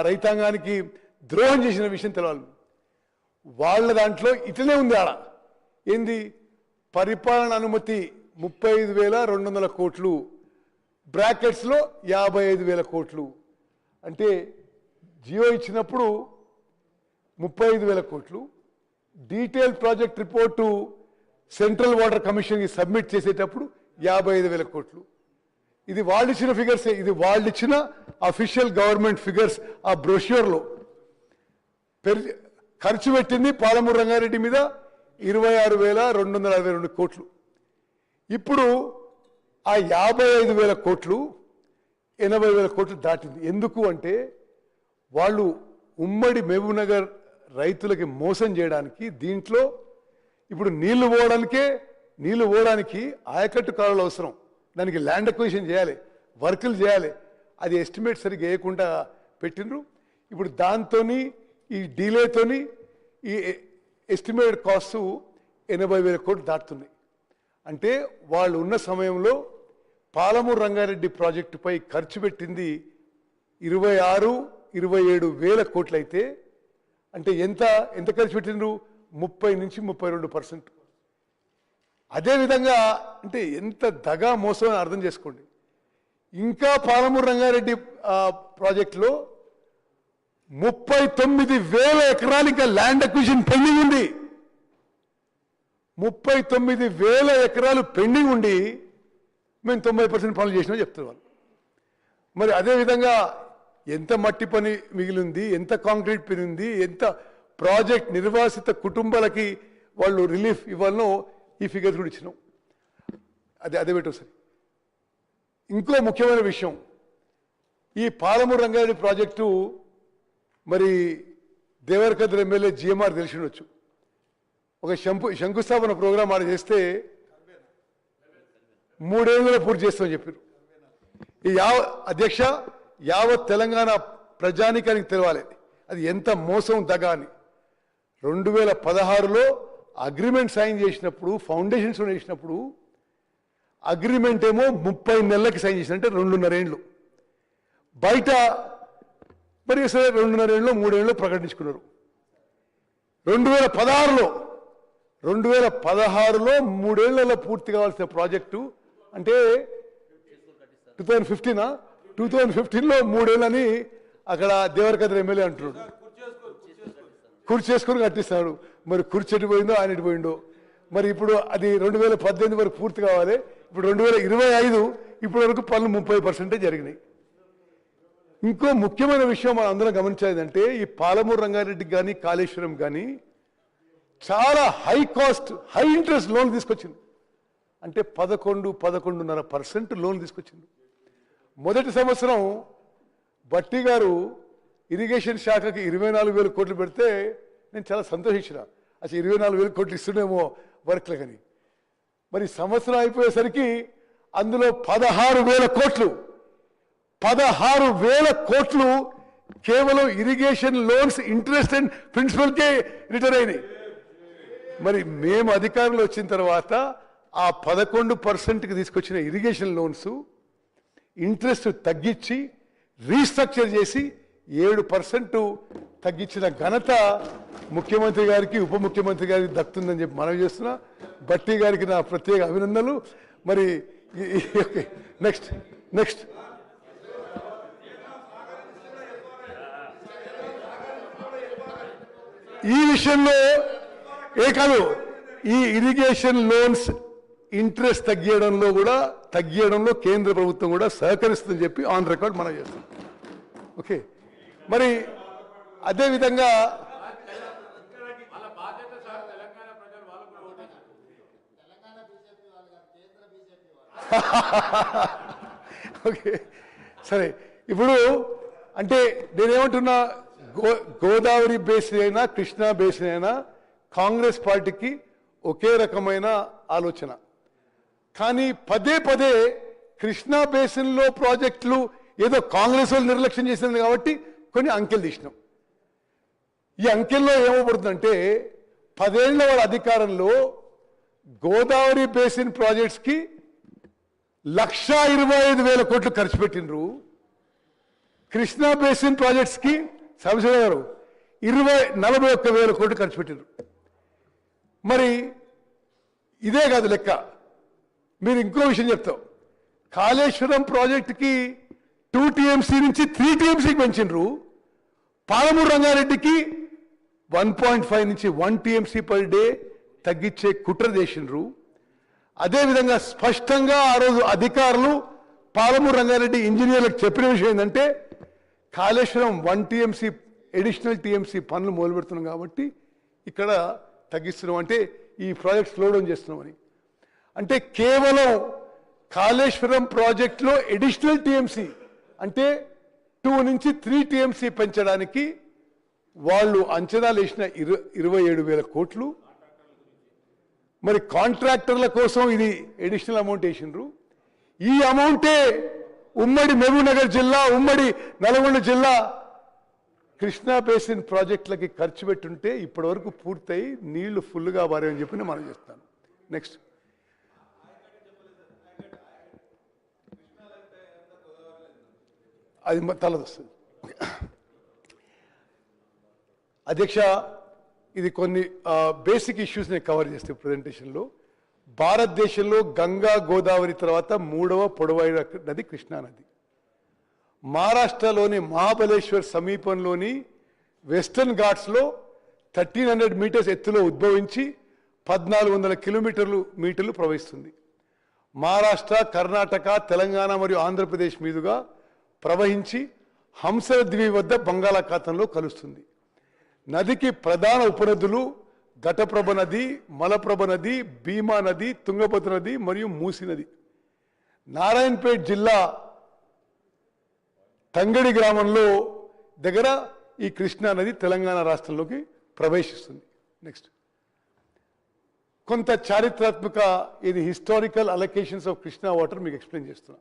రైతాంగానికి ద్రోహం చేసిన విషయం తెలవాలి. వాళ్ళ దాంట్లో ఇట్లనే ఉంది. ఆడ ఏంది? పరిపాలన అనుమతి 35,200 కోట్లు, బ్రాకెట్స్లో 55,000 కోట్లు. అంటే జియో ఇచ్చినప్పుడు 35,000 కోట్లు, detail project report central water కమిషన్కి సబ్మిట్ చేసేటప్పుడు 55,000 కోట్లు. ఇది వాళ్ళు ఇచ్చిన ఫిగర్సే, ఇది వాళ్ళు ఇచ్చిన అఫీషియల్ గవర్నమెంట్ ఫిగర్స్. ఆ బ్రోష్యూర్లో ఖర్చు పెట్టింది పాలమూరు రంగారెడ్డి మీద 26,262 కోట్లు. ఇప్పుడు ఆ 55,000 కోట్లు 80,000 కోట్లు దాటింది. ఎందుకు అంటే వాళ్ళు ఉమ్మడి మహబూబ్నగర్ రైతులకి మోసం చేయడానికి, దీంట్లో ఇప్పుడు నీళ్లు పోవడానికి ఆయకట్టు కాలువలు అవసరం, దానికి ల్యాండ్ అక్విజిషన్ చేయాలి, వర్కులు చేయాలి. అది ఎస్టిమేట్ సరిగ్గా వేయకుండా పెట్టిండ్రు. ఇప్పుడు దాంతో ఈ డిలేతోని ఈ ఎస్టిమేటెడ్ కాస్ట్ 80,000 కోట్లు దాటుతున్నాయి. అంటే వాళ్ళు ఉన్న సమయంలో పాలమూరు రంగారెడ్డి ప్రాజెక్టుపై ఖర్చు పెట్టింది 26-27 కోట్లు అయితే, అంటే ఎంత ఖర్చు పెట్టిండ్రు? 30-32%. అదేవిధంగా అంటే ఎంత దగా మోసం అని అర్థం చేసుకోండి. ఇంకా పాలమూరు రంగారెడ్డి ప్రాజెక్టులో 39,000 ఎకరాలు ఇంకా ల్యాండ్ అక్విజిషన్ పెండింగ్ ఉంది. 39,000 ఎకరాలు పెండింగ్ ఉండి మేము 90% పనులు చేసినా చెప్తున్నారు. మరి అదేవిధంగా ఎంత మట్టి పని మిగిలింది, ఎంత కాంక్రీట్ పని ఉంది, ఎంత ప్రాజెక్ట్ నిర్వాసిత కుటుంబాలకి వాళ్ళు రిలీఫ్ ఇవ్వాలనో ఈ ఫిగర్స్ కూడా ఇచ్చినాం. అదే పెట్టు సార్. ఇంకో ముఖ్యమైన విషయం, ఈ పాలమూరు రంగారెడ్డి ప్రాజెక్టు మరి దేవరకద్ర ఎమ్మెల్యే జిఎంఆర్ తెలిసి ఉండొచ్చు. ఒక శంకుస్థాపన ప్రోగ్రాం ఆడ చేస్తే 3 ఏళ్ళలో పూర్తి చేస్తామని చెప్పారు. ఈ అధ్యక్ష యావత్ తెలంగాణ ప్రజానికానికి తెలవాలి అది ఎంత మోసం దగా అని. 2016లో అగ్రిమెంట్ సైన్ చేసినప్పుడు ఫౌండేషన్స్ వేసినప్పుడు అగ్రిమెంట్ ఏమో 30 నెలలకి సైన్ చేసిన, అంటే 2.5 ఏళ్ళు. బయట మరి సరే 2.5 ఏళ్ళు 3 ఏళ్ళు ప్రకటించుకున్నారు. 2016లో 3 ఏళ్లలో పూర్తి కావాల్సిన ప్రాజెక్టు, అంటే 2015లో 3 ఏళ్ళని అక్కడ దేవరకద్ర ఎమ్మెల్యే అంటున్నాడు. కుర్చీ చేసుకొని కట్టిస్తాడు. మరి కుర్చీ ఎటు పోయిందో ఆయన ఎటు పోయిందో. మరి ఇప్పుడు అది 2018 వరకు పూర్తి కావాలి. ఇప్పుడు 2025 ఇప్పటి వరకు పనులు 30% జరిగినాయి. ఇంకో ముఖ్యమైన విషయం మనం అందరం గమనించేదంటే ఈ పాలమూరు రంగారెడ్డికి కానీ కాళేశ్వరం కానీ చాలా high cost high interest loan తీసుకొచ్చింది. అంటే 11-11.5% లోన్ తీసుకొచ్చింది. మొదటి సంవత్సరం బట్టి గారు ఇరిగేషన్ శాఖకి 24,000 కోట్లు పెడితే నేను చాలా సంతోషించిన. అసలు 24,000 కోట్లు ఇస్తుండేమో వర్క్లు కానీ. మరి సంవత్సరం అయిపోయేసరికి అందులో 16,000 కోట్లు కేవలం ఇరిగేషన్ లోన్స్ ఇంట్రెస్ట్ అండ్ ప్రిన్సిపల్కే రిటర్న్ అయినాయి. మరి మేము అధికారంలో వచ్చిన తర్వాత ఆ 11%కి తీసుకొచ్చిన ఇరిగేషన్ లోన్స్ ఇంట్రెస్ట్ తగ్గించి రీస్ట్రక్చర్ చేసి 7% తగ్గించిన ఘనత ముఖ్యమంత్రి గారికి ఉప ముఖ్యమంత్రి గారికి దక్కుతుందని చెప్పి మనవి చేస్తున్నా. బట్టి గారికి నా ప్రత్యేక అభినందనలు. మరి నెక్స్ట్ ఈ విషయంలో కాదు, ఈ ఇరిగేషన్ లోన్స్ ఇంట్రెస్ట్ తగ్గియడంలో కేంద్ర ప్రభుత్వం కూడా సహకరిస్తుందని చెప్పి ఆన్ రికార్డ్ మనం చేస్తాం. ఓకే, మరి అదేవిధంగా ఓకే సరే, ఇప్పుడు అంటే నేనేమంటున్నా, గోదావరి బేసిన్ అయినా కృష్ణా బేసిన్ అయినా కాంగ్రెస్ పార్టీకి ఒకే రకమైన ఆలోచన. కానీ పదే కృష్ణా బేసిన్లో ప్రాజెక్టులు ఏదో కాంగ్రెస్ వాళ్ళు నిర్లక్ష్యం చేసింది కాబట్టి కొన్ని అంకెలు తీసినాం. ఈ అంకెల్లో ఏమవుతుందంటే 10 ఏళ్ల వాళ్ళ అధికారంలో గోదావరి బేసిన్ ప్రాజెక్ట్స్కి 1,25,000 కోట్లు ఖర్చు పెట్టినరు. కృష్ణా బేసిన్ ప్రాజెక్ట్స్కి సాంబశివరావు గారు 41,000 కోట్లు ఖర్చు పెట్టినరు. మరి ఇదే కాదు లెక్క. మీరు ఇంకో విషయం చెప్తాం, కాళేశ్వరం ప్రాజెక్టుకి 2 TMC నుంచి 3 TMCకి పెంచినరు. పాలమూరు రంగారెడ్డికి 1.5 నుంచి 1 TMC పర్ డే తగ్గించే కుట్ర చేసినరు. అదేవిధంగా స్పష్టంగా ఆ రోజు అధికారులు పాలమూరు రంగారెడ్డి ఇంజనీర్లకు చెప్పిన విషయం ఏంటంటే, కాళేశ్వరం 1 TMC అడిషనల్ TMC పనులు మొదలు పెడుతున్నాం కాబట్టి ఇక్కడ తగ్గిస్తున్నాం, అంటే ఈ ప్రాజెక్ట్ స్లో డౌన్ చేస్తున్నామని. అంటే కేవలం కాళేశ్వరం ప్రాజెక్టులో అడిషనల్ TMC అంటే 2 నుంచి 3 TMC పెంచడానికి వాళ్ళు అంచనాలు వేసిన 27,000 కోట్లు. మరి కాంట్రాక్టర్ల కోసం ఇది అడిషనల్ అమౌంట్ వేసినారు. ఈ అమౌంటే ఉమ్మడి మహబూబ్నగర్ జిల్లా, ఉమ్మడి నల్గొండ జిల్లా కృష్ణా బేసిన్ ప్రాజెక్టులకి ఖర్చు పెట్టుంటే ఇప్పటి వరకు పూర్తయి నీళ్లు ఫుల్గా బారేమని చెప్పి మనం చేస్తాను. నెక్స్ట్ అది తలదొస్తుంది. అధ్యక్ష, ఇది కొన్ని బేసిక్ ఇష్యూస్ నేను కవర్ చేస్తే ప్రజెంటేషన్లో. భారతదేశంలో గంగా గోదావరి తర్వాత 3వ పొడవైన నది కృష్ణా నది. మహారాష్ట్రలోని మహాబలేశ్వర్ సమీపంలోని వెస్టర్న్ ఘాట్స్లో 1300 మీటర్స్ ఎత్తులో ఉద్భవించి 1400 మీటర్లు ప్రవహిస్తుంది. మహారాష్ట్ర, కర్ణాటక, తెలంగాణ మరియు ఆంధ్రప్రదేశ్ మీదుగా ప్రవహించి హంసద్వీప్ వద్ద బంగాళాఖాతంలో కలుస్తుంది. నదికి ప్రధాన ఉపనదులు ఘటప్రభ నది, మలప్రభ నది, భీమా నది, తుంగభద్ర నది మరియు మూసి నది. నారాయణపేట్ జిల్లా తంగడి గ్రామంలో దగ్గర ఈ కృష్ణా నది తెలంగాణ రాష్ట్రంలోకి ప్రవేశిస్తుంది. నెక్స్ట్ కొంత చారిత్రాత్మక ఇది historical allocations of Krishna water మీకు ఎక్స్ప్లెయిన్ చేస్తున్నా.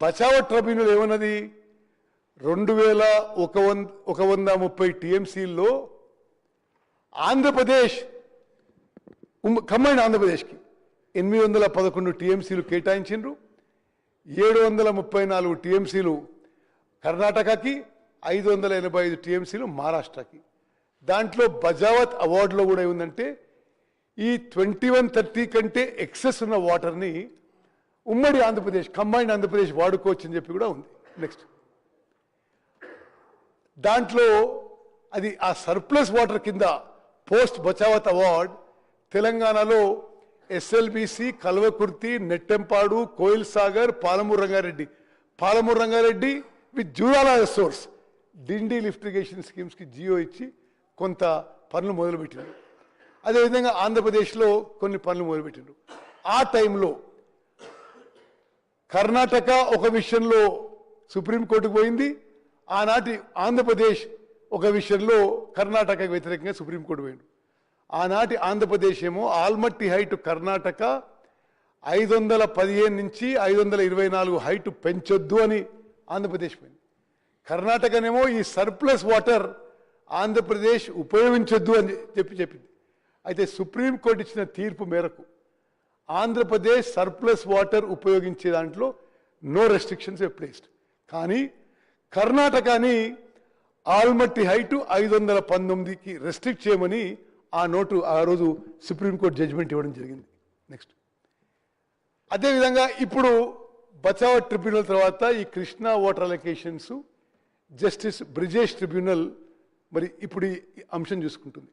బచావ ట్రిబ్యునల్ ఏమన్నది, 2,130 TMCల్లో ఆంధ్రప్రదేశ్ కంబైన్ ఆంధ్రప్రదేశ్కి 811 టీఎంసీలు కేటాయించిండ్రు. 734 టీఎంసీలు కర్ణాటకకి, 585 టీఎంసీలు మహారాష్ట్రకి. దాంట్లో బజావత్ అవార్డులో కూడా ఏముందంటే ఈ 2130 కంటే ఎక్సెస్ ఉన్న వాటర్ని ఉమ్మడి ఆంధ్రప్రదేశ్, కంబైన్డ్ ఆంధ్రప్రదేశ్ వాడుకోవచ్చు అని చెప్పి కూడా ఉంది. నెక్స్ట్ దాంట్లో అది ఆ సర్ప్లస్ వాటర్ కింద పోస్ట్ బచావత్ అవార్డ్ తెలంగాణలో SLBC, Kalwakurthy, Nettempadu, Koil Sagar, Palamuru Rangareddy with Jurala source Dindi lift irrigation స్కీమ్స్కి జియో ఇచ్చి కొంత పనులు మొదలుపెట్టిండ్రు. అదేవిధంగా ఆంధ్రప్రదేశ్లో కొన్ని పనులు మొదలుపెట్టిండ్రు. ఆ టైంలో కర్ణాటక ఒక విషయంలో సుప్రీంకోర్టుకు పోయింది. ఆనాటి ఆంధ్రప్రదేశ్ ఒక విషయంలో కర్ణాటకకు వ్యతిరేకంగా సుప్రీంకోర్టు పోయిండు. ఆనాటి ఆంధ్రప్రదేశ్ ఏమో ఆల్మట్టి హైట్ కర్ణాటక 515 నుంచి 524 హైట్ పెంచొద్దు అని ఆంధ్రప్రదేశ్ పోయింది. కర్ణాటకనేమో ఈ సర్ప్లస్ వాటర్ ఆంధ్రప్రదేశ్ ఉపయోగించొద్దు అని చెప్పింది. అయితే సుప్రీంకోర్టు ఇచ్చిన తీర్పు మేరకు ఆంధ్రప్రదేశ్ సర్ప్లస్ వాటర్ ఉపయోగించే దాంట్లో నో రెస్ట్రిక్షన్స్ ప్లేస్డ్. కానీ కర్ణాటకని ఆల్మట్టి హైట్ 519కి రెస్ట్రిక్ట్ చేయమని ఆ రోజు సుప్రీంకోర్టు జడ్జిమెంట్ ఇవ్వడం జరిగింది. నెక్స్ట్ అదేవిధంగా ఇప్పుడు బచావ్ ట్రిబ్యునల్ తర్వాత ఈ Krishna water allocations justice Brijesh tribunal మరి ఇప్పుడు ఈ అంశం చూసుకుంటుంది.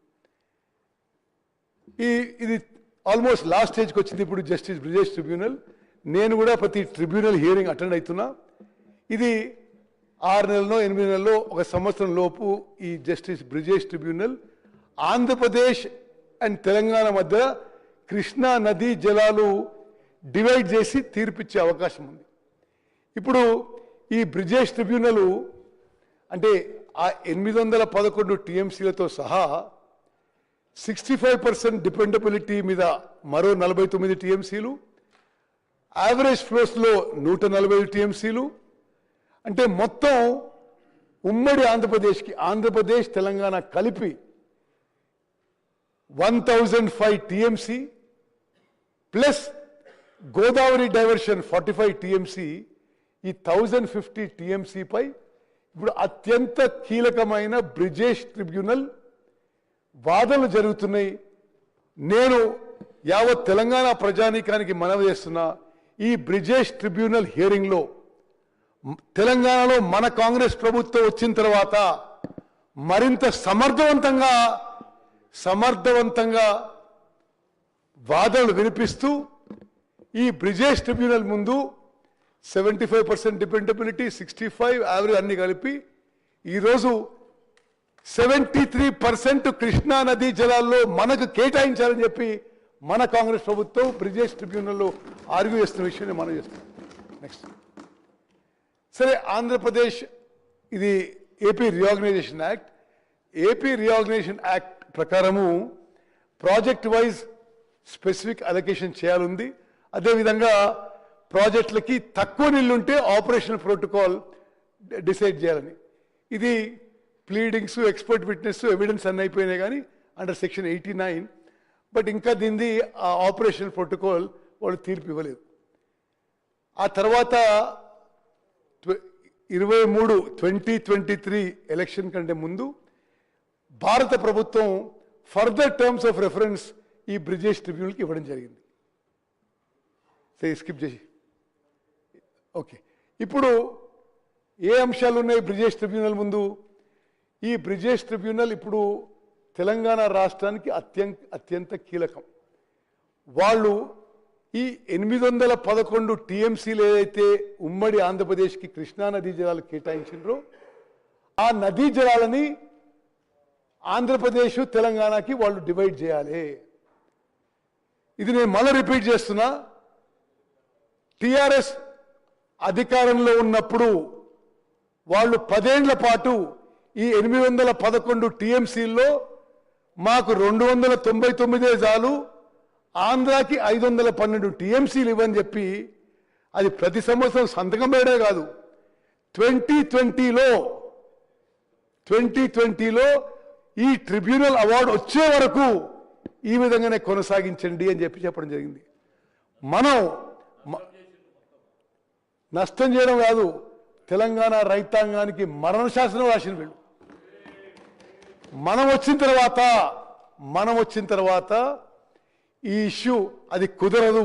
ఇది ఆల్మోస్ట్ లాస్ట్ స్టేజ్కి వచ్చింది. ఇప్పుడు జస్టిస్ బ్రిజేష్ ట్రిబ్యునల్, నేను కూడా ప్రతి ట్రిబ్యునల్ హియరింగ్ అటెండ్ అవుతున్నా. ఇది 6 నెలల్లో 8 నెలల్లో 1 సంవత్సరం లోపు ఈ justice Brijesh tribunal Andhra Pradesh and Telangana మధ్య కృష్ణా నదీ జలాలు డివైడ్ చేసి తీర్పిచ్చే అవకాశం ఉంది. ఇప్పుడు ఈ బ్రిజేష్ ట్రిబ్యునల్ అంటే ఆ 811 టీఎంసీలతో సహా 65% డిపెండబిలిటీ మీద మరో 49 టీఎంసీలు, యావరేజ్ ఫ్లోస్లో 145 టీఎంసీలు, అంటే మొత్తం ఉమ్మడి ఆంధ్రప్రదేశ్ తెలంగాణ కలిపి 1005 TMC plus Godavari diversion 45 TMC, ఈ 1050 టీఎంసీపై ఇప్పుడు అత్యంత కీలకమైన బ్రిజేష్ ట్రిబ్యునల్ వాదనలు జరుగుతున్నాయి. నేను యావత్ తెలంగాణ ప్రజానీకానికి మనవి చేస్తున్నా, ఈ బ్రిజేష్ ట్రిబ్యునల్ హియరింగ్లో తెలంగాణలో మన కాంగ్రెస్ ప్రభుత్వం వచ్చిన తర్వాత మరింత సమర్థవంతంగా వాదనలు వినిపిస్తూ ఈ బ్రిజేష్ ట్రిబ్యునల్ ముందు 75% డిపెండబిలిటీ, 65 యావరేజ్ అన్ని కలిపి ఈరోజు 73% కృష్ణా నదీ జలాల్లో మనకు కేటాయించాలని చెప్పి మన కాంగ్రెస్ ప్రభుత్వం బ్రిజేష్ ట్రిబ్యునల్లో ఆర్గ్యూ చేస్తున్న విషయాన్ని మనం చేస్తున్నాం. నెక్స్ట్ సరే, ఆంధ్రప్రదేశ్ ఇది ఏపీ రీఆర్గనైజేషన్ యాక్ట్ ప్రకారము ప్రాజెక్ట్ వైజ్ స్పెసిఫిక్ అలొకేషన్ చేయాలంది. అదేవిధంగా ప్రాజెక్టులకి తక్కువ నీళ్లుంటే ఆపరేషనల్ ప్రోటోకాల్ డిసైడ్ చేయాలని. ఇది ప్లీడింగ్స్, ఎక్స్పర్ట్ విట్నెస్, ఎవిడెన్స్ అన్నీ అయిపోయినాయి కానీ అండర్ సెక్షన్ 89, బట్ ఇంకా దీనిది ఆ ఆపరేషనల్ ప్రోటోకాల్ వాళ్ళు తీర్పు ఇవ్వలేదు. ఆ తర్వాత 2023 ఎలక్షన్ కంటే ముందు భారత ప్రభుత్వం ఫర్దర్ టర్మ్స్ ఆఫ్ రెఫరెన్స్ ఈ బ్రిజేష్ ట్రిబ్యునల్కి ఇవ్వడం జరిగింది. స్కిప్ చేసి ఓకే, ఇప్పుడు ఏ అంశాలు ఉన్నాయి బ్రిజేష్ ట్రిబ్యునల్ ముందు? ఈ బ్రిజేష్ ట్రిబ్యునల్ ఇప్పుడు తెలంగాణ రాష్ట్రానికి అత్యంత కీలకం. వాళ్ళు ఈ 811 టీఎంసీలు ఏదైతే ఉమ్మడి ఆంధ్రప్రదేశ్కి కృష్ణా నదీ జలాలు కేటాయించిండ్రో ఆ నదీ జలాలని ఆంధ్రప్రదేశ్ తెలంగాణకి వాళ్ళు డివైడ్ చేయాలి. ఇది నేను మళ్ళీ రిపీట్ చేస్తున్నా, టిఆర్ఎస్ అధికారంలో ఉన్నప్పుడు వాళ్ళు 10 ఏళ్ల పాటు ఈ 811 టీఎంసీల్లో మాకు 299 చాలు, ఆంధ్రాకి 512 టీఎంసీలు ఇవ్వని చెప్పి అది ప్రతి సంవత్సరం సంతకం వేయడే కాదు, 2020లో ఈ ట్రిబ్యునల్ అవార్డు వచ్చే వరకు ఈ విధంగానే కొనసాగించండి అని చెప్పడం జరిగింది. మనం నష్టం చేయడం కాదు, తెలంగాణ రైతాంగానికి మరణ శాసనం రాసిన వీళ్ళు. మనం వచ్చిన తర్వాత ఈ ఇష్యూ అది కుదరదు,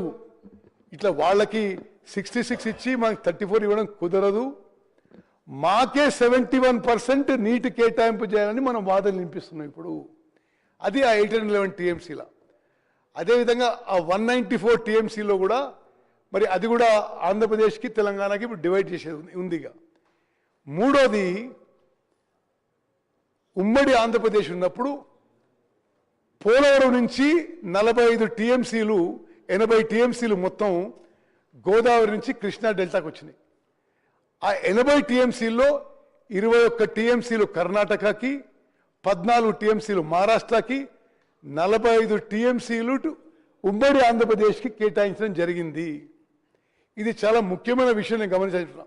ఇట్లా వాళ్ళకి 66 ఇచ్చి మనకి 34 ఇవ్వడం కుదరదు, మాకే 71% నీటి కేటాయింపు చేయాలని మనం వాదన వినిపిస్తున్నాం. ఇప్పుడు అది ఆ 811 టీఎంసీల. అదేవిధంగా ఆ 194 టీఎంసీలో కూడా మరి అది కూడా ఆంధ్రప్రదేశ్కి తెలంగాణకి ఇప్పుడు డివైడ్ చేసేది ఉందిగా. మూడోది, ఉమ్మడి ఆంధ్రప్రదేశ్ ఉన్నప్పుడు పోలవరం నుంచి 45 టీఎంసీలు 80 టీఎంసీలు మొత్తం గోదావరి నుంచి కృష్ణా డెల్టాకు వచ్చినాయి. ఆ 80 టీఎంసీల్లో 21 టీఎంసీలు కర్ణాటకకి, 14 టీఎంసీలు మహారాష్ట్రకి, 45 టీఎంసీలు ఉమ్మడి ఆంధ్రప్రదేశ్కి కేటాయించడం జరిగింది. ఇది చాలా ముఖ్యమైన విషయం నేను గమనించాను.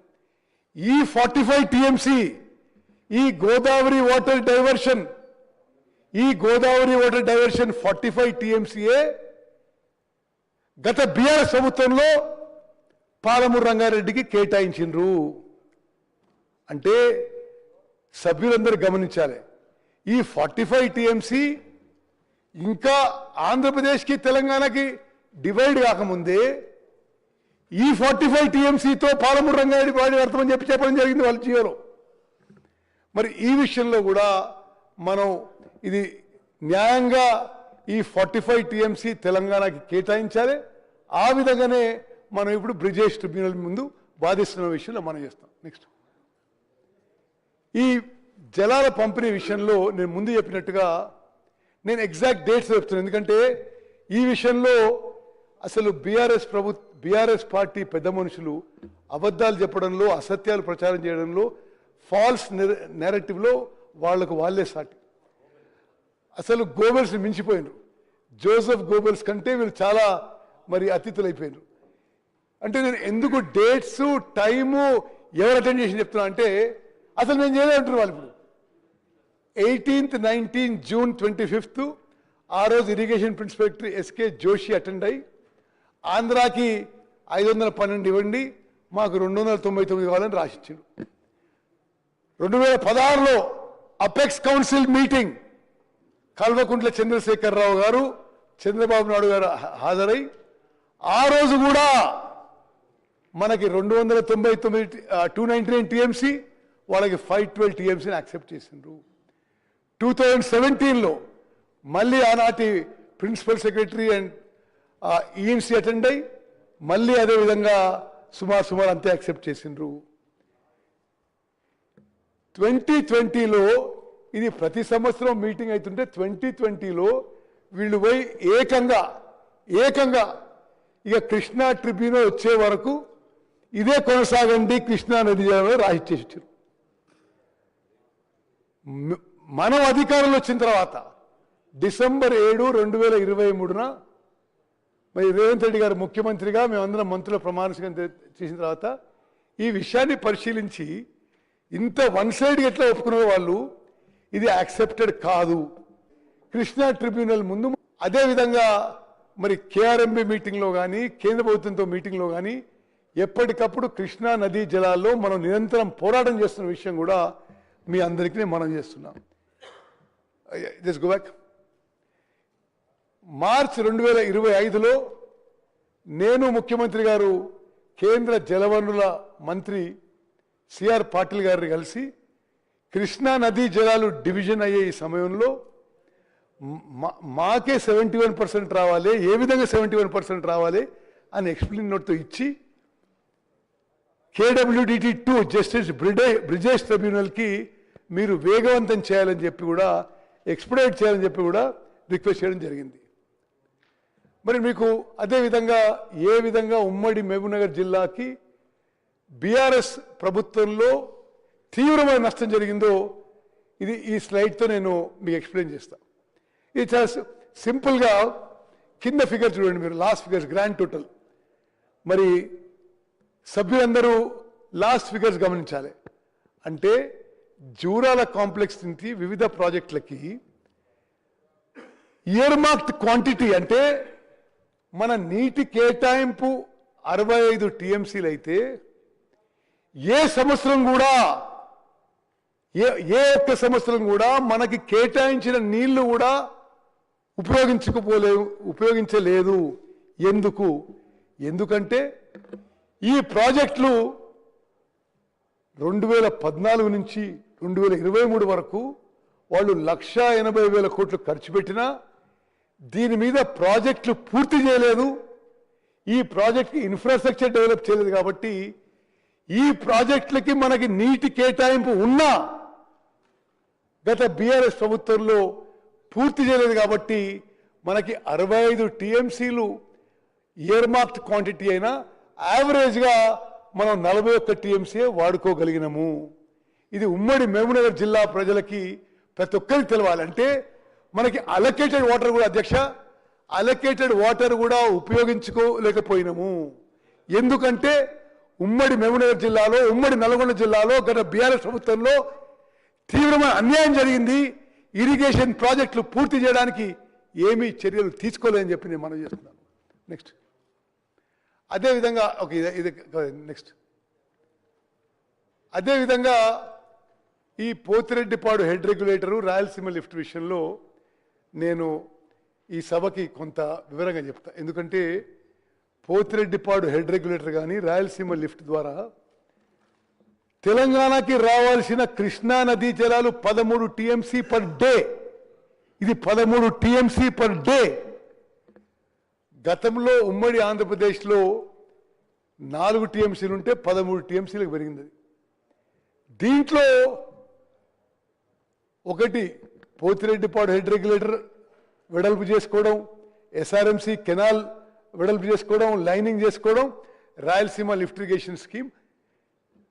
ఈ 45 టీఎంసీ ఈ గోదావరి వాటర్ డైవర్షన్ 45 టీఎంసీఏ గత బీఆర్ఎస్ ప్రభుత్వంలో పాలమూరు రంగారెడ్డికి కేటాయించిండ్రు. అంటే సభ్యులందరూ గమనించాలి, ఈ 45 టీఎంసీ ఇంకా ఆంధ్రప్రదేశ్కి తెలంగాణకి డివైడ్ కాకముందే ఈ 45 టీఎంసీతో పాలమూరు రంగారెడ్డి ప్రాజెక్ట్ అర్థమని చెప్పడం జరిగింది వాళ్ళ జియోలో. మరి ఈ విషయంలో కూడా మనం ఇది న్యాయంగా ఈ 45 టీఎంసీ తెలంగాణకి కేటాయించాలి. ఆ విధంగానే మనం ఇప్పుడు బ్రిజేష్ ట్రిబ్యునల్ ముందు బాధిస్తున్న విషయంలో మనం చేస్తాం. నెక్స్ట్, ఈ జలాల పంపిణీ విషయంలో నేను ముందు చెప్పినట్టుగా నేను ఎగ్జాక్ట్ డేట్స్ చెప్తున్నాను, ఎందుకంటే ఈ విషయంలో అసలు బీఆర్ఎస్ పార్టీ పెద్ద మనుషులు అబద్ధాలు చెప్పడంలో, అసత్యాలు ప్రచారం చేయడంలో, ఫాల్స్ నెరేటివ్లో వాళ్లకు వాళ్ళే సాటి. అసలు గోబెల్స్ మించిపోయినారు. జోసెఫ్ గోబెల్స్ కంటే వీళ్ళు చాలా మరి అతిథులైపోయినారు. అంటే నేను ఎందుకు డేట్స్ టైము ఎవరు అటెండ్ చేసి చెప్తున్నా అంటే అసలు నేను చేయలేదంటారు వాళ్ళు. ఇప్పుడు 18th 19 జూన్ 25 ఆ రోజు irrigation principal S K Joshi attend అయ్యి ఆంధ్రాకి 512 ఇవ్వండి, మాకు 299 కావాలని రాసిచ్చారు. 2016లో apex council meeting Kalvakuntla Chandrasekhara Rao గారు, చంద్రబాబు నాయుడు గారు హాజరై ఆ రోజు కూడా మనకి 299 టీఎంసీ, వాళ్ళకి 512 టీఎంసీని యాక్సెప్ట్ చేసిండ్రు. 2017లో మళ్ళీ ఆనాటి principal secretary and ENC attend అయ్యి మళ్ళీ అదేవిధంగా సుమారు అంతే యాక్సెప్ట్ చేసిండ్రు. 2020లో ఇది ప్రతి సంవత్సరం మీటింగ్ అవుతుంటే 2020లో వీళ్ళు పోయి ఏకంగా ఇక కృష్ణా ట్రిబ్యునల్ వచ్చే వరకు ఇదే కొనసాగండి కృష్ణా నది రాసిచ్చేసి వచ్చారు. మనం అధికారంలో వచ్చిన తర్వాత డిసెంబర్ 7, 2023 మరి రేవంత్ రెడ్డి గారు ముఖ్యమంత్రిగా మేమందరం మంత్రుల ప్రమాణ స్వీకారం చేసిన తర్వాత ఈ విషయాన్ని పరిశీలించి ఇంత వన్ సైడ్ ఎట్లా ఒప్పుకునే వాళ్ళు, ఇది యాక్సెప్టెడ్ కాదు. కృష్ణా ట్రిబ్యునల్ ముందు అదేవిధంగా మరి కేఆర్ఎంబి మీటింగ్లో కానీ కేంద్ర ప్రభుత్వంతో మీటింగ్లో కానీ ఎప్పటికప్పుడు కృష్ణా నదీ జలాల్లో మనం నిరంతరం పోరాటం చేస్తున్న విషయం కూడా మీ అందరికీ మనం చేస్తున్నాం. Just go back. మార్చ్ 2025లో నేను ముఖ్యమంత్రి గారు కేంద్ర జలవనరుల మంత్రి సిఆర్ పాటిల్ గారిని కలిసి కృష్ణా నదీ జలాలు డివిజన్ అయ్యే ఈ సమయంలో మాకే 71% రావాలి, ఏ విధంగా 71% రావాలి అని ఎక్స్ప్లెయిన్ నోట్తో ఇచ్చి KWDT2 జస్టిస్ బ్రిజేష్ ట్రిబ్యునల్కి మీరు వేగవంతం చేయాలని చెప్పి కూడా, ఎక్స్పెడైట్ చేయాలని చెప్పి కూడా రిక్వెస్ట్ చేయడం జరిగింది. మరి మీకు అదేవిధంగా ఏ విధంగా ఉమ్మడి మహబూబ్నగర్ జిల్లాకి బీఆర్ఎస్ ప్రభుత్వంలో తీవ్రమైన నష్టం జరిగిందో ఇది ఈ స్లైడ్తో నేను మీకు ఎక్స్ప్లెయిన్ చేస్తాను. ఇది చాలా సింపుల్గా కింద ఫిగర్ చూడండి మీరు, లాస్ట్ ఫిగర్స్ గ్రాండ్ టోటల్. మరి సభ్యులందరూ లాస్ట్ ఫిగర్స్ గమనించాలి. అంటే జూరాల కాంప్లెక్స్ నుంచి వివిధ ప్రాజెక్టులకి ఇయర్ మార్క్డ్ క్వాంటిటీ అంటే మన నీటి కేటాయింపు 65 టీఎంసీలు అయితే ఏ సంవత్సరం కూడా ఏ ఒక్క సంవత్సరం కూడా మనకి కేటాయించిన నీళ్లు కూడా ఉపయోగించలేదు. ఎందుకంటే ఈ ప్రాజెక్టులు 2014 నుంచి 2023 వరకు వాళ్ళు 1,80,000 కోట్లు ఖర్చు పెట్టినా దీని మీద ప్రాజెక్టులు పూర్తి చేయలేదు. ఈ ప్రాజెక్ట్కి ఇన్ఫ్రాస్ట్రక్చర్ డెవలప్ చేయలేదు. కాబట్టి ఈ ప్రాజెక్టులకి మనకి నీటి కేటాయింపు ఉన్నా గత బీఆర్ఎస్ ప్రభుత్వంలో పూర్తి చేయలేదు. కాబట్టి మనకి 65 టీఎంసీలు ఇయర్ మార్క్డ్ క్వాంటిటీ అయినా యావరేజ్గా మనం 41 టీఎంసీ వాడుకోగలిగినాము. ఇది ఉమ్మడి మహబూబ్నగర్ జిల్లా ప్రజలకి ప్రతి ఒక్కరికి తెలవాలి. అంటే మనకి అలొకేటెడ్ వాటర్ కూడా అధ్యక్ష అలొకేటెడ్ వాటర్ కూడా ఉపయోగించుకోలేకపోయినాము. ఎందుకంటే ఉమ్మడి మహబూబ్నగర్ జిల్లాలో ఉమ్మడి నల్గొండ జిల్లాలో గత బీఆర్ఎస్ ప్రభుత్వంలో తీవ్రమైన అన్యాయం జరిగింది. ఇరిగేషన్ ప్రాజెక్టులు పూర్తి చేయడానికి ఏమీ చర్యలు తీసుకోలేదని చెప్పి నేను మనం చేస్తున్నాను. నెక్స్ట్ అదేవిధంగా నెక్స్ట్ అదేవిధంగా ఈ Pothireddypadu head regulator Rayalaseema lift విషయంలో నేను ఈ సభకి కొంత వివరంగా చెప్తా. ఎందుకంటే పోతిరెడ్డిపాడు హెడ్ రెగ్యులేటర్ కానీ రాయలసీమ లిఫ్ట్ ద్వారా తెలంగాణకి రావాల్సిన కృష్ణా నదీ జలాలు 13 టీఎంసీ పర్ డే. ఇది 13 టీఎంసీ పర్ డే. గతంలో ఉమ్మడి ఆంధ్రప్రదేశ్లో 4 టీఎంసీలు ఉంటే 13 టీఎంసీలకు పెరిగింది. దీంట్లో ఒకటి పోతిరెడ్డిపాడు హెడ్ రెగ్యులేటర్ వెడల్పు చేసుకోవడం, ఎస్ఆర్ఎంసీ కెనాల్ వెడల్పు చేసుకోవడం, లైనింగ్ చేసుకోవడం, రాయలసీమ లిఫ్ట్ ఇరిగేషన్ స్కీమ్.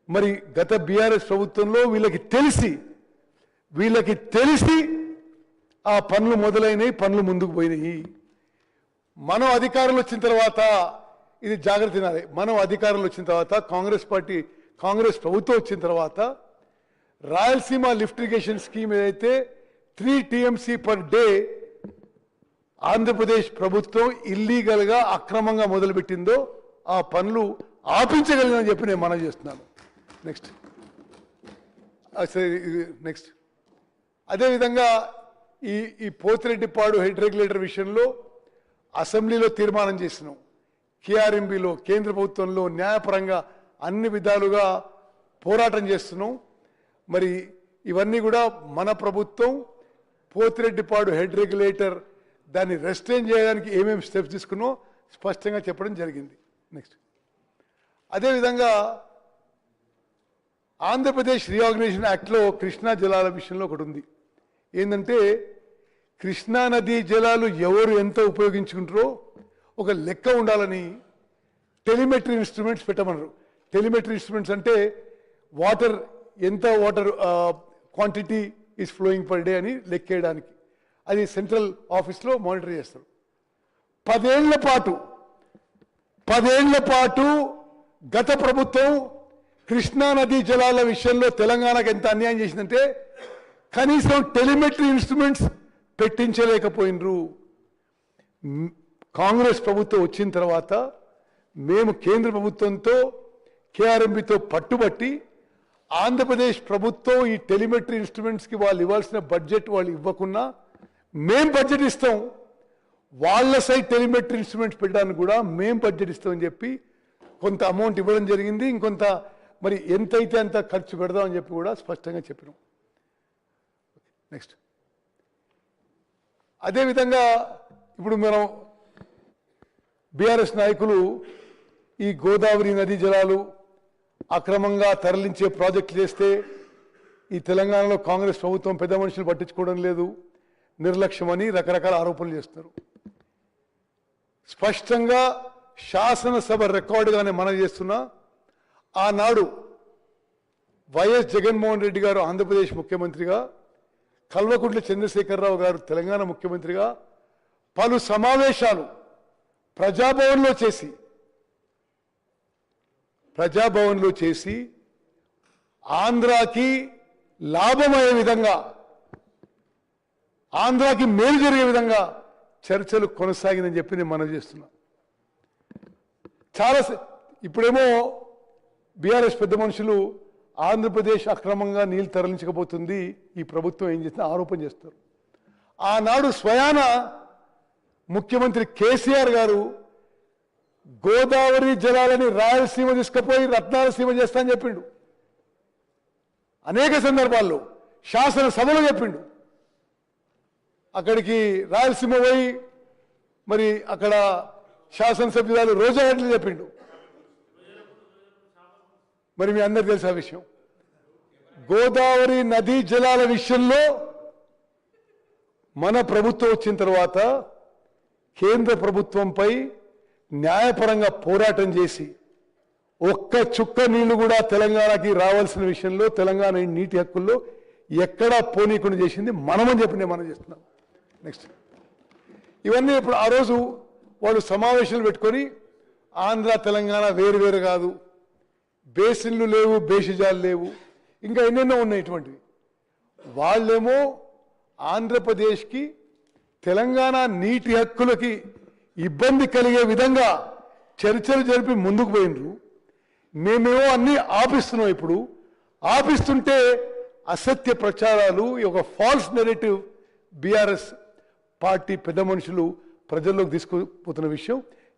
మరి గత బీఆర్ఎస్ ప్రభుత్వంలో వీళ్ళకి తెలిసి ఆ పనులు మొదలైనవి, పనులు ముందుకు పోయినాయి. మనం అధికారంలో వచ్చిన తర్వాత ఇది జాగ్రత్త తినాలి. మనం అధికారంలో వచ్చిన తర్వాత కాంగ్రెస్ ప్రభుత్వం వచ్చిన తర్వాత రాయలసీమ లిఫ్ట్ ఇరిగేషన్ స్కీమ్ ఏదైతే 3 టీఎంసీ పర్ డే ఆంధ్రప్రదేశ్ ప్రభుత్వం ఇల్లీగల్గా అక్రమంగా మొదలుపెట్టిందో ఆ పనులు ఆపించగలిగినని చెప్పి నేను మనవి చేస్తున్నాను. నెక్స్ట్ అదేవిధంగా ఈ పోతిరెడ్డిపాడు హెడ్ రెగ్యులేటర్ విషయంలో అసెంబ్లీలో తీర్మానం చేసినాం. కేఆర్ఎంబీలో కేంద్ర ప్రభుత్వంలో న్యాయపరంగా అన్ని విధాలుగా పోరాటం చేస్తున్నాం. మరి ఇవన్నీ కూడా మన ప్రభుత్వం పోతిరెడ్డిపాడు హెడ్ రెగ్యులేటర్ దాన్ని రెస్ట్రైన్ చేయడానికి ఏమేమి స్టెప్స్ తీసుకున్నో స్పష్టంగా చెప్పడం జరిగింది. నెక్స్ట్ అదేవిధంగా ఆంధ్రప్రదేశ్ రీఆర్గనైజేషన్ యాక్ట్లో కృష్ణా జలాల విషయంలో ఒకటి ఉంది. ఏంటంటే కృష్ణా నదీ జలాలు ఎవరు ఎంత ఉపయోగించుకుంటారో ఒక లెక్క ఉండాలని టెలిమెట్రీ ఇన్స్ట్రుమెంట్స్ పెట్టమన్నారు. టెలిమెట్రీ ఇన్స్ట్రుమెంట్స్ అంటే water quantity is flowing per day అని లెక్కేయడానికి. అది సెంట్రల్ ఆఫీస్లో మానిటర్ చేస్తారు. 10 ఏళ్ల పాటు గత ప్రభుత్వం కృష్ణా నదీ జలాల విషయంలో తెలంగాణకు ఎంత అన్యాయం చేసిందంటే కనీసం టెలిమెట్రీ ఇన్స్ట్రుమెంట్స్ పెట్టించలేకపోయినరు. కాంగ్రెస్ ప్రభుత్వం వచ్చిన తర్వాత మేము కేంద్ర ప్రభుత్వంతో కేఆర్ఎంబీతో పట్టుబట్టి ఆంధ్రప్రదేశ్ ప్రభుత్వం ఈ టెలిమెట్రీ ఇన్స్ట్రుమెంట్స్కి వాళ్ళు ఇవ్వాల్సిన బడ్జెట్ వాళ్ళు ఇవ్వకున్నా మేం బడ్జెట్ ఇస్తాం, వాళ్ళ సైడ్ టెలిమెట్రీ ఇన్స్ట్రుమెంట్స్ పెట్టడానికి కూడా మేం బడ్జెట్ ఇస్తామని చెప్పి కొంత అమౌంట్ ఇవ్వడం జరిగింది. ఇంకొంత మరి ఎంతైతే అంత ఖర్చు పెడదామని చెప్పి కూడా స్పష్టంగా చెప్పినాం. నెక్స్ట్ అదేవిధంగా ఇప్పుడు మనం బీఆర్ఎస్ నాయకులు ఈ గోదావరి నదీ జలాలు అక్రమంగా తరలించే ప్రాజెక్టులు చేస్తే ఈ తెలంగాణలో కాంగ్రెస్ ప్రభుత్వం పెద్ద మనుషులు పట్టించుకోవడం లేదు, నిర్లక్ష్యమని రకరకాల ఆరోపణలు చేస్తారు. స్పష్టంగా శాసనసభ రికార్డుగానే మనం చేస్తున్నా ఆనాడు వైఎస్ జగన్మోహన్ రెడ్డి గారు ఆంధ్రప్రదేశ్ ముఖ్యమంత్రిగా, కల్వకుంట్ల చంద్రశేఖరరావు గారు తెలంగాణ ముఖ్యమంత్రిగా పలు సమావేశాలు ప్రజాభవన్లో చేసి ఆంధ్రాకి లాభమయ్యే విధంగా, ఆంధ్రాకి మేలు జరిగే విధంగా చర్చలు కొనసాగిందని చెప్పి నేను మనవి చేస్తున్నా. చాలా ఇప్పుడేమో బీఆర్ఎస్ పెద్ద మనుషులు ఆంధ్రప్రదేశ్ అక్రమంగా నీళ్లు తరలించకపోతుంది, ఈ ప్రభుత్వం ఏం చేస్తుందో ఆరోపణ చేస్తారు. ఆనాడు స్వయాన ముఖ్యమంత్రి కేసీఆర్ గారు గోదావరి జలాలని రాయలసీమ తీసుకుపోయి రత్నాలసీమ చేస్తా అని చెప్పిండు. అనేక సందర్భాల్లో శాసనసభలో చెప్పిండు. అక్కడికి రాయలసీమ పోయి మరి అక్కడ శాసనసభ్యురాలు రోజా ఎట్లా చెప్పిండు. మరి మీ అందరికి తెలిసిన విషయం, గోదావరి నదీ జలాల విషయంలో మన ప్రభుత్వం వచ్చిన తర్వాత కేంద్ర ప్రభుత్వంపై న్యాయపరంగా పోరాటం చేసి ఒక్క చుక్క నీళ్లు కూడా తెలంగాణకి రావాల్సిన విషయంలో తెలంగాణ నీటి హక్కుల్లో ఎక్కడా పోనీకుండా చేసింది మనమని చెప్పి నేను మనం చేస్తున్నాం. నెక్స్ట్ ఇవన్నీ ఇప్పుడు ఆ రోజు వాళ్ళు సమావేశాలు పెట్టుకొని ఆంధ్ర తెలంగాణ వేరు వేరు కాదు, బేసిన్లు లేవు, బేసిజాలు లేవు, ఇంకా ఎన్నెన్నో ఉన్నాయి ఇటువంటివి. వాళ్ళేమో ఆంధ్రప్రదేశ్కి తెలంగాణ నీటి హక్కులకి ఇబ్బంది కలిగే విధంగా చర్చలు జరిపి ముందుకు పోయినరు. మేమేమో అన్నీ ఆపిస్తున్నాం. ఇప్పుడు ఆపిస్తుంటే అసత్య ప్రచారాలు, ఒక ఫాల్స్ నెరేటివ్ బీఆర్ఎస్ పార్టీ పెద్ద మనుషులు ప్రజల్లోకి తీసుకుపోతున్న విషయం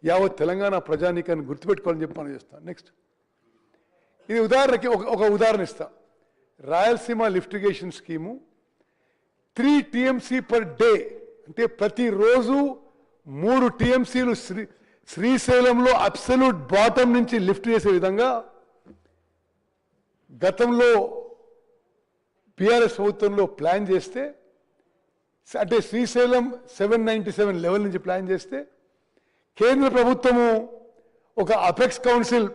యావత్ తెలంగాణ ప్రజానీకాన్ని గుర్తుపెట్టుకోవాలని చెప్పి మనం చేస్తాం. నెక్స్ట్ ఇది ఉదాహరణకి ఒక ఉదాహరణ ఇస్తా. Rayalaseema lift irrigation scheme 3 TMC per day, అంటే ప్రతిరోజు 3 TMCలు శ్రీశైలంలో అబ్సల్యూట్ బాటమ్ నుంచి లిఫ్ట్ చేసే విధంగా గతంలో బీఆర్ఎస్ ప్రభుత్వంలో ప్లాన్ చేస్తే, అంటే శ్రీశైలం 797 లెవెల్ నుంచి ప్లాన్ చేస్తే కేంద్ర ప్రభుత్వము ఒక అపెక్స్ కౌన్సిల్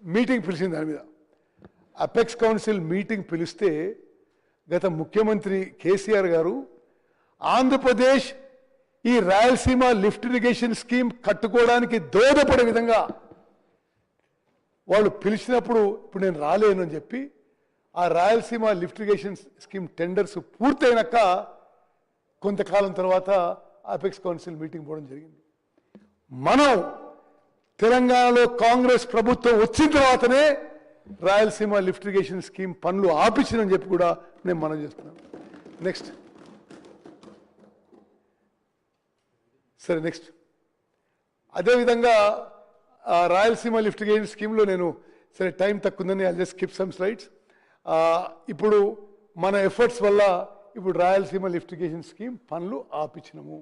మీటింగ్ పిలిచింది. దాని మీద అపెక్స్ కౌన్సిల్ మీటింగ్ పిలిస్తే గత ముఖ్యమంత్రి కేసీఆర్ గారు ఆంధ్రప్రదేశ్ ఈ రాయలసీమ లిఫ్ట్ ఇరిగేషన్ స్కీమ్ కట్టుకోవడానికి దోహదపడే విధంగా వాళ్ళు పిలిచినప్పుడు ఇప్పుడు నేను రాలేను అని చెప్పి ఆ Rayalaseema lift irrigation scheme tenders పూర్తయినాక కొంతకాలం తర్వాత అపెక్స్ కౌన్సిల్ మీటింగ్ పోవడం జరిగింది. మనం తెలంగాణలో కాంగ్రెస్ ప్రభుత్వం వచ్చిన తర్వాతనే రాయలసీమ లిఫ్ట్ ఇరిగేషన్ స్కీమ్ పనులు ఆపించిందని చెప్పి కూడా నేను మనం చేస్తున్నాను. నెక్స్ట్ సరే, నెక్స్ట్ అదేవిధంగా రాయలసీమ లిఫ్ట్ ఇరిగేషన్ స్కీమ్లో నేను సరే టైం తక్కువ ఉందని I just skip some slides. ఇప్పుడు మన ఎఫర్ట్స్ వల్ల ఇప్పుడు రాయలసీమ లిఫ్ట్ ఇరిగేషన్ స్కీమ్ పనులు ఆపించినము.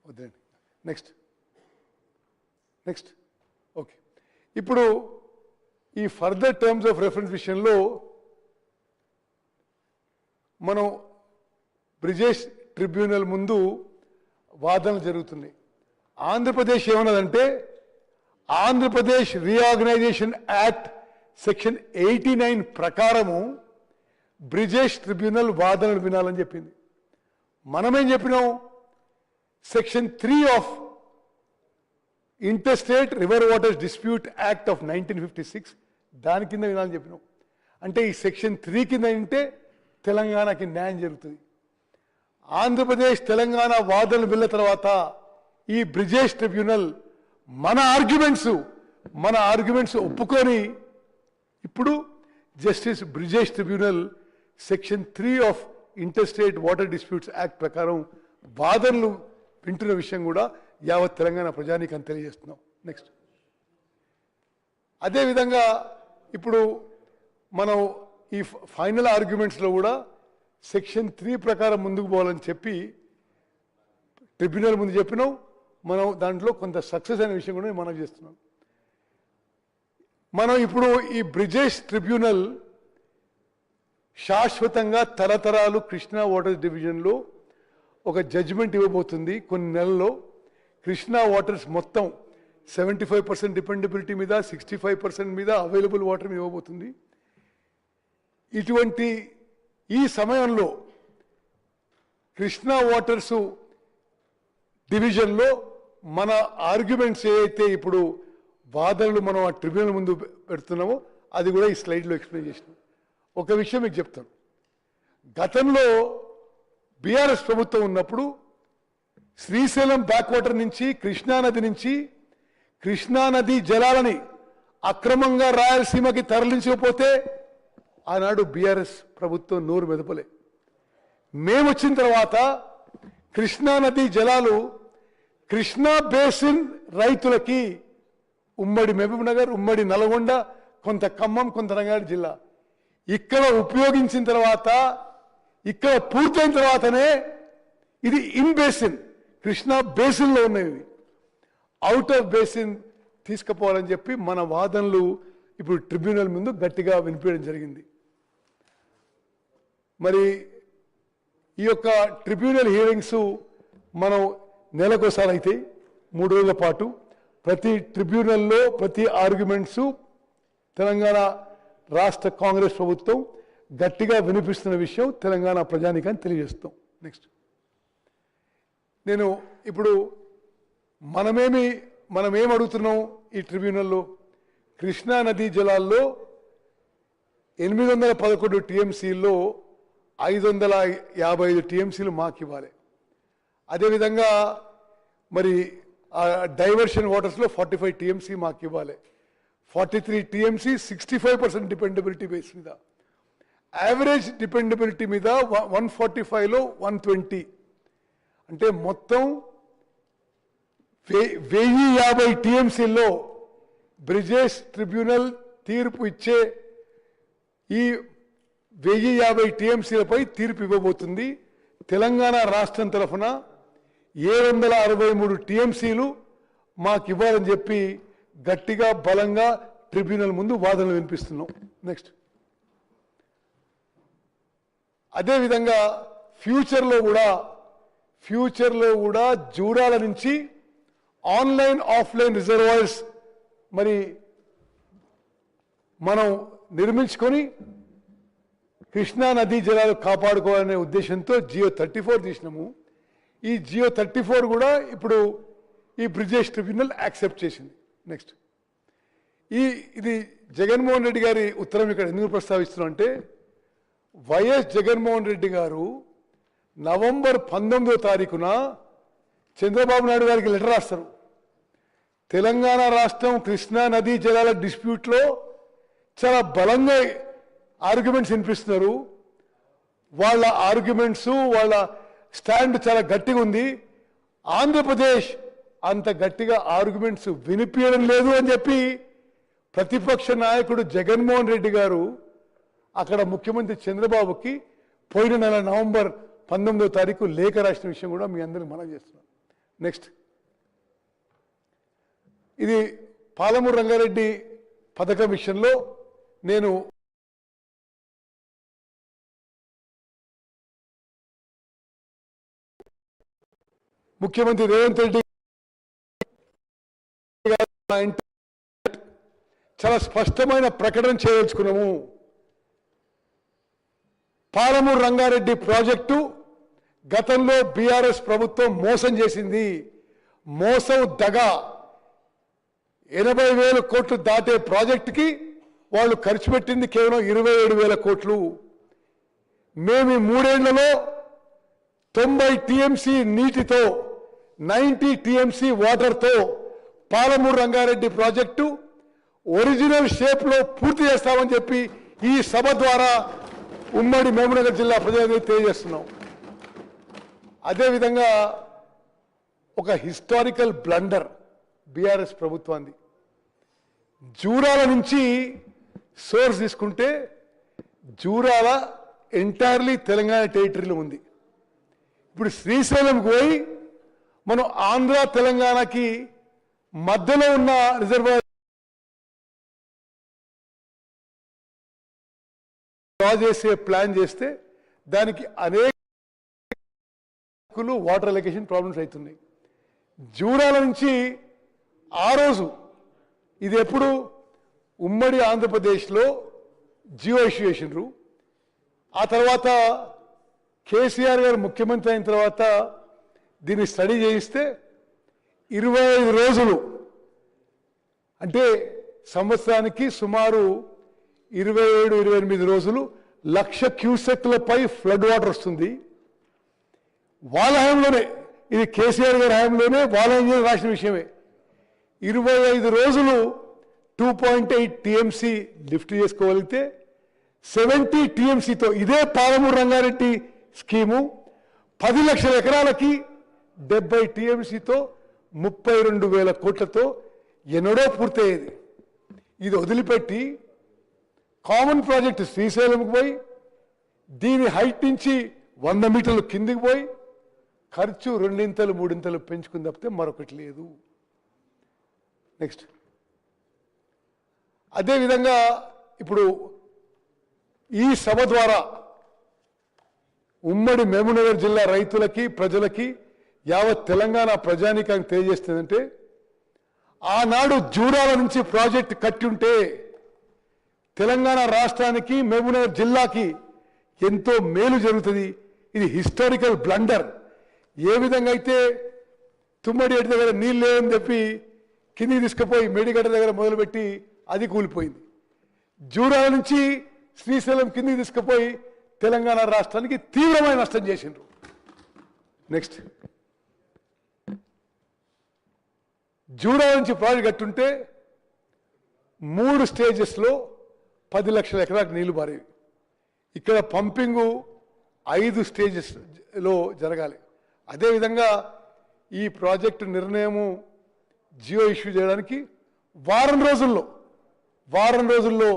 వద్దండి, నెక్స్ట్ నెక్స్ట్ ఓకే. ఇప్పుడు ఈ ఫర్దర్ టర్మ్స్ ఆఫ్ రెఫరెన్స్ విషయంలో మనం బ్రిజేష్ ట్రిబ్యునల్ ముందు వాదనలు జరుగుతున్నాయి. ఆంధ్రప్రదేశ్ ఏమన్నదంటే ఆంధ్రప్రదేశ్ రీఆర్గనైజేషన్ యాక్ట్ సెక్షన్ 89 ప్రకారము బ్రిజేష్ ట్రిబ్యునల్ వాదనలు వినాలని చెప్పింది. మనమేం చెప్పినాం, section 3 of interstate river waters dispute act of 1956 దాని కింద వినాలని చెప్పినాం. అంటే ఈ సెక్షన్ 3 కింద వింటే తెలంగాణకి న్యాయం జరుగుతుంది. ఆంధ్రప్రదేశ్ తెలంగాణ వాదనలు విన్న తర్వాత ఈ బ్రిజేష్ ట్రిబ్యునల్ మన ఆర్గ్యుమెంట్స్ ఒప్పుకొని ఇప్పుడు justice Brijesh tribunal section 3 of interstate water disputes act ప్రకారం వాదనలు వింటున్న విషయం కూడా యావత్ తెలంగాణ ప్రజానీకాన్ని తెలియజేస్తున్నాం. నెక్స్ట్ అదేవిధంగా ఇప్పుడు మనం ఈ ఫైనల్ ఆర్గ్యుమెంట్స్లో కూడా సెక్షన్ 3 ప్రకారం ముందుకు పోవాలని చెప్పి ట్రిబ్యునల్ ముందు చెప్పినాం. మనం దాంట్లో కొంత సక్సెస్ అయిన విషయం కూడా మనం చేస్తున్నాం. మనం ఇప్పుడు ఈ బ్రిజేష్ ట్రిబ్యునల్ శాశ్వతంగా తరతరాలు కృష్ణా వాటర్స్ డివిజన్లో ఒక జడ్జిమెంట్ ఇవ్వబోతుంది. కొన్ని నెలల్లో కృష్ణా వాటర్స్ మొత్తం 75% డిపెండబిలిటీ మీద, 65% మీద అవైలబుల్ వాటర్ ఇవ్వబోతుంది. ఇటువంటి ఈ సమయంలో కృష్ణా వాటర్స్ డివిజన్లో మన ఆర్గ్యుమెంట్స్ ఏవైతే ఇప్పుడు వాదనలు మనం ఆ ట్రిబ్యునల్ ముందు పెడుతున్నామో అది కూడా ఈ స్లైడ్లో ఎక్స్ప్లెయిన్ చేసినాం. ఒక విషయం మీకు చెప్తాను. గతంలో బీఆర్ఎస్ ప్రభుత్వం ఉన్నప్పుడు శ్రీశైలం బ్యాక్ వాటర్ నుంచి కృష్ణానది నుంచి కృష్ణానది జలాలని అక్రమంగా రాయలసీమకి తరలించకపోతే ఆనాడు బీఆర్ఎస్ ప్రభుత్వం నోరు మెదపలే. మేము వచ్చిన తర్వాత కృష్ణానది జలాలు కృష్ణా బేసిన్ రైతులకి ఉమ్మడి మహబూబ్ నగర్, ఉమ్మడి నల్గొండ, కొంత ఖమ్మం, కొంత రంగారెడ్డి జిల్లా ఇక్కడ ఉపయోగించిన తర్వాత, ఇక్కడ పూర్తయిన తర్వాతనే ఇది ఇన్ బేసిన్, కృష్ణా బేసిన్లో ఉన్నవి, అవుట్ ఆఫ్ బేసిన్ తీసుకుపోవాలని చెప్పి మన వాదనలు ఇప్పుడు ట్రిబ్యునల్ ముందు గట్టిగా వినిపించడం జరిగింది. మరి ఈ యొక్క ట్రిబ్యునల్ హియరింగ్స్ మనం నెలకోసారి అయితే 3 రోజుల పాటు ప్రతి ట్రిబ్యునల్లో ప్రతి ఆర్గ్యుమెంట్స్ తెలంగాణ రాష్ట్ర కాంగ్రెస్ ప్రభుత్వం గట్టిగా వినిపిస్తున్న విషయం తెలంగాణ ప్రజానికాన్ని తెలియజేస్తాం. నెక్స్ట్ నేను ఇప్పుడు మనమేం అడుగుతున్నాం ఈ ట్రిబ్యునల్లో? కృష్ణా నదీ జలాల్లో 811 టీఎంసీల్లో 555 టీఎంసీలు మాకు ఇవ్వాలి. అదేవిధంగా మరి డైవర్షన్ వాటర్స్లో 45 టీఎంసీ మాకు ఇవ్వాలి. 43 టీఎంసీ 65% డిపెండబిలిటీ బేస్ మీద, యావరేజ్ డిపెండబిలిటీ మీద 145లో 120, అంటే మొత్తం 1050 టీఎంసీల్లో బ్రిజేష్ ట్రిబ్యునల్ తీర్పు ఇచ్చే ఈ 1050 టీఎంసీలపై తీర్పు ఇవ్వబోతుంది. తెలంగాణ రాష్ట్రం తరఫున 763 టీఎంసీలు మాకు ఇవ్వాలని చెప్పి గట్టిగా బలంగా ట్రిబ్యునల్ ముందు వాదనలు వినిపిస్తున్నాం. నెక్స్ట్ అదేవిధంగా ఫ్యూచర్లో కూడా జూరాల నుంచి ఆన్లైన్ ఆఫ్లైన్ రిజర్వాయర్స్ మరి మనం నిర్మించుకొని కృష్ణా నదీ జలాలు కాపాడుకోవాలనే ఉద్దేశంతో జియో 34 తీసినాము. ఈ జియో 34 కూడా ఇప్పుడు ఈ బ్రిజేష్ ట్రిబ్యునల్ యాక్సెప్ట్ చేసింది. నెక్స్ట్ ఇది జగన్మోహన్ రెడ్డి గారి ఉత్తరం ఇక్కడ ఎందుకు ప్రస్తావిస్తున్నాం అంటే, వైఎస్ జగన్మోహన్ రెడ్డి గారు నవంబర్ 19వ తారీఖున చంద్రబాబు నాయుడు గారికి లెటర్ రాస్తారు. తెలంగాణ రాష్ట్రం కృష్ణా నదీ జలాల డిస్ప్యూట్లో చాలా బలంగా ఆర్గ్యుమెంట్స్ వినిపిస్తున్నారు. వాళ్ళ ఆర్గ్యుమెంట్స్, వాళ్ళ స్టాండ్ చాలా గట్టిగా ఉంది. ఆంధ్రప్రదేశ్ అంత గట్టిగా ఆర్గ్యుమెంట్స్ వినిపించడం లేదు అని చెప్పి ప్రతిపక్ష నాయకుడు జగన్మోహన్ రెడ్డి గారు అక్కడ ముఖ్యమంత్రి చంద్రబాబుకి పోయిన నెల నవంబర్ 19వ తారీఖు లేఖ రాసిన విషయం కూడా మీ అందరికి మనం చేస్తున్నాం. నెక్స్ట్ ఇది పాలమూరు రంగారెడ్డి పథకం విషయంలో నేను ముఖ్యమంత్రి రేవంత్ రెడ్డి చాలా స్పష్టమైన ప్రకటన చేయదలుచుకున్నాము. పాలమూరు రంగారెడ్డి ప్రాజెక్టు గతంలో బీఆర్ఎస్ ప్రభుత్వం మోసం చేసింది. మోసం దగ 80,000 కోట్లు దాటే ప్రాజెక్టుకి వాళ్ళు ఖర్చు పెట్టింది కేవలం 27,000 కోట్లు. మేము 3 ఏళ్లలో 90 టీఎంసీ నీటితో 90 టీఎంసీ వాటర్తో పాలమూరు రంగారెడ్డి ప్రాజెక్టు ఒరిజినల్ షేప్లో పూర్తి చేస్తామని చెప్పి ఈ సభ ద్వారా ఉమ్మడి మహబూబ్నగర్ జిల్లా ప్రజలకు తెలియజేస్తున్నాం. అదేవిధంగా ఒక హిస్టారికల్ బ్లండర్ బీఆర్ఎస్ ప్రభుత్వాన్ని, జూరాల నుంచి సోర్స్ తీసుకుంటే జూరాల ఎంటైర్లీ తెలంగాణ టెరిటరీలో ఉంది. ఇప్పుడు శ్రీశైలంకి పోయి మనం ఆంధ్ర తెలంగాణకి మధ్యలో ఉన్న రిజర్వాయర్ డ్రా చేసే ప్లాన్ చేస్తే దానికి అనేక వాటర్ అలొకేషన్ ప్రాబ్లమ్స్ అవుతున్నాయి. జూరాల నుంచి ఆ రోజు ఇది ఎప్పుడు ఉమ్మడి ఆంధ్రప్రదేశ్లో జియో ఇష్యూ చేసిండ్రు. ఆ తర్వాత కేసీఆర్ గారు ముఖ్యమంత్రి అయిన తర్వాత దీన్ని స్టడీ చేయిస్తే 25 రోజులు అంటే సంవత్సరానికి సుమారు 27-28 రోజులు 1,00,000 క్యూసెక్లపై ఫ్లడ్ వాటర్ వస్తుంది. వాళ్ళ హయాంలోనే, ఇది కేసీఆర్ గారి హయాంలోనే వాళ్ళ ఇంజనీర్ రాసిన విషయమే. 25 రోజులు 2.8 టీఎంసీ లిఫ్ట్ చేసుకోగలిగితే 70 టీఎంసీతో ఇదే పాలమూరు రంగారెడ్డి స్కీము 10 లక్షల ఎకరాలకి 70 టీఎంసీతో 32,000 కోట్లతో ఎన్నడో పూర్తయ్యేది. ఇది వదిలిపెట్టి కామన్ ప్రాజెక్ట్ శ్రీశైలంకి పోయి దీని హైట్ నుంచి 100 మీటర్లు కిందికి పోయి ఖర్చు 2 3 పెంచుకుని తప్పితే మరొకటి లేదు. నెక్స్ట్, అదేవిధంగా ఇప్పుడు ఈ సభ ద్వారా ఉమ్మడి మహబూబ్నగర్ జిల్లా రైతులకి ప్రజలకి యావత్ తెలంగాణ ప్రజానీకానికి తెలియజేస్తుందంటే, ఆనాడు జూరాల నుంచి ప్రాజెక్ట్ కట్టి ఉంటే తెలంగాణ రాష్ట్రానికి మహబూబ్నగర్ జిల్లాకి ఎంతో మేలు జరుగుతుంది. ఇది హిస్టారికల్ బ్లండర్. ఏ విధంగా అయితే తుమ్మడి ఎటు దగ్గర నీళ్ళు లేవని చెప్పి కిందికి తీసుకుపోయి మేడిగడ్డ దగ్గర మొదలుపెట్టి అది కూలిపోయింది. జూరాల నుంచి శ్రీశైలం కిందికి తీసుకుపోయి తెలంగాణ రాష్ట్రానికి తీవ్రమైన నష్టం చేసిండ్రు. నెక్స్ట్, జూరాల నుంచి ప్రాజెక్ట్ కట్టుంటే 3 స్టేజెస్లో 10 లక్షల ఎకరాలకు నీళ్లు పారేవి. ఇక్కడ పంపింగు 5 స్టేజెస్లో జరగాలి. అదేవిధంగా ఈ ప్రాజెక్టు నిర్ణయము జియో ఇష్యూ చేయడానికి వారం రోజుల్లో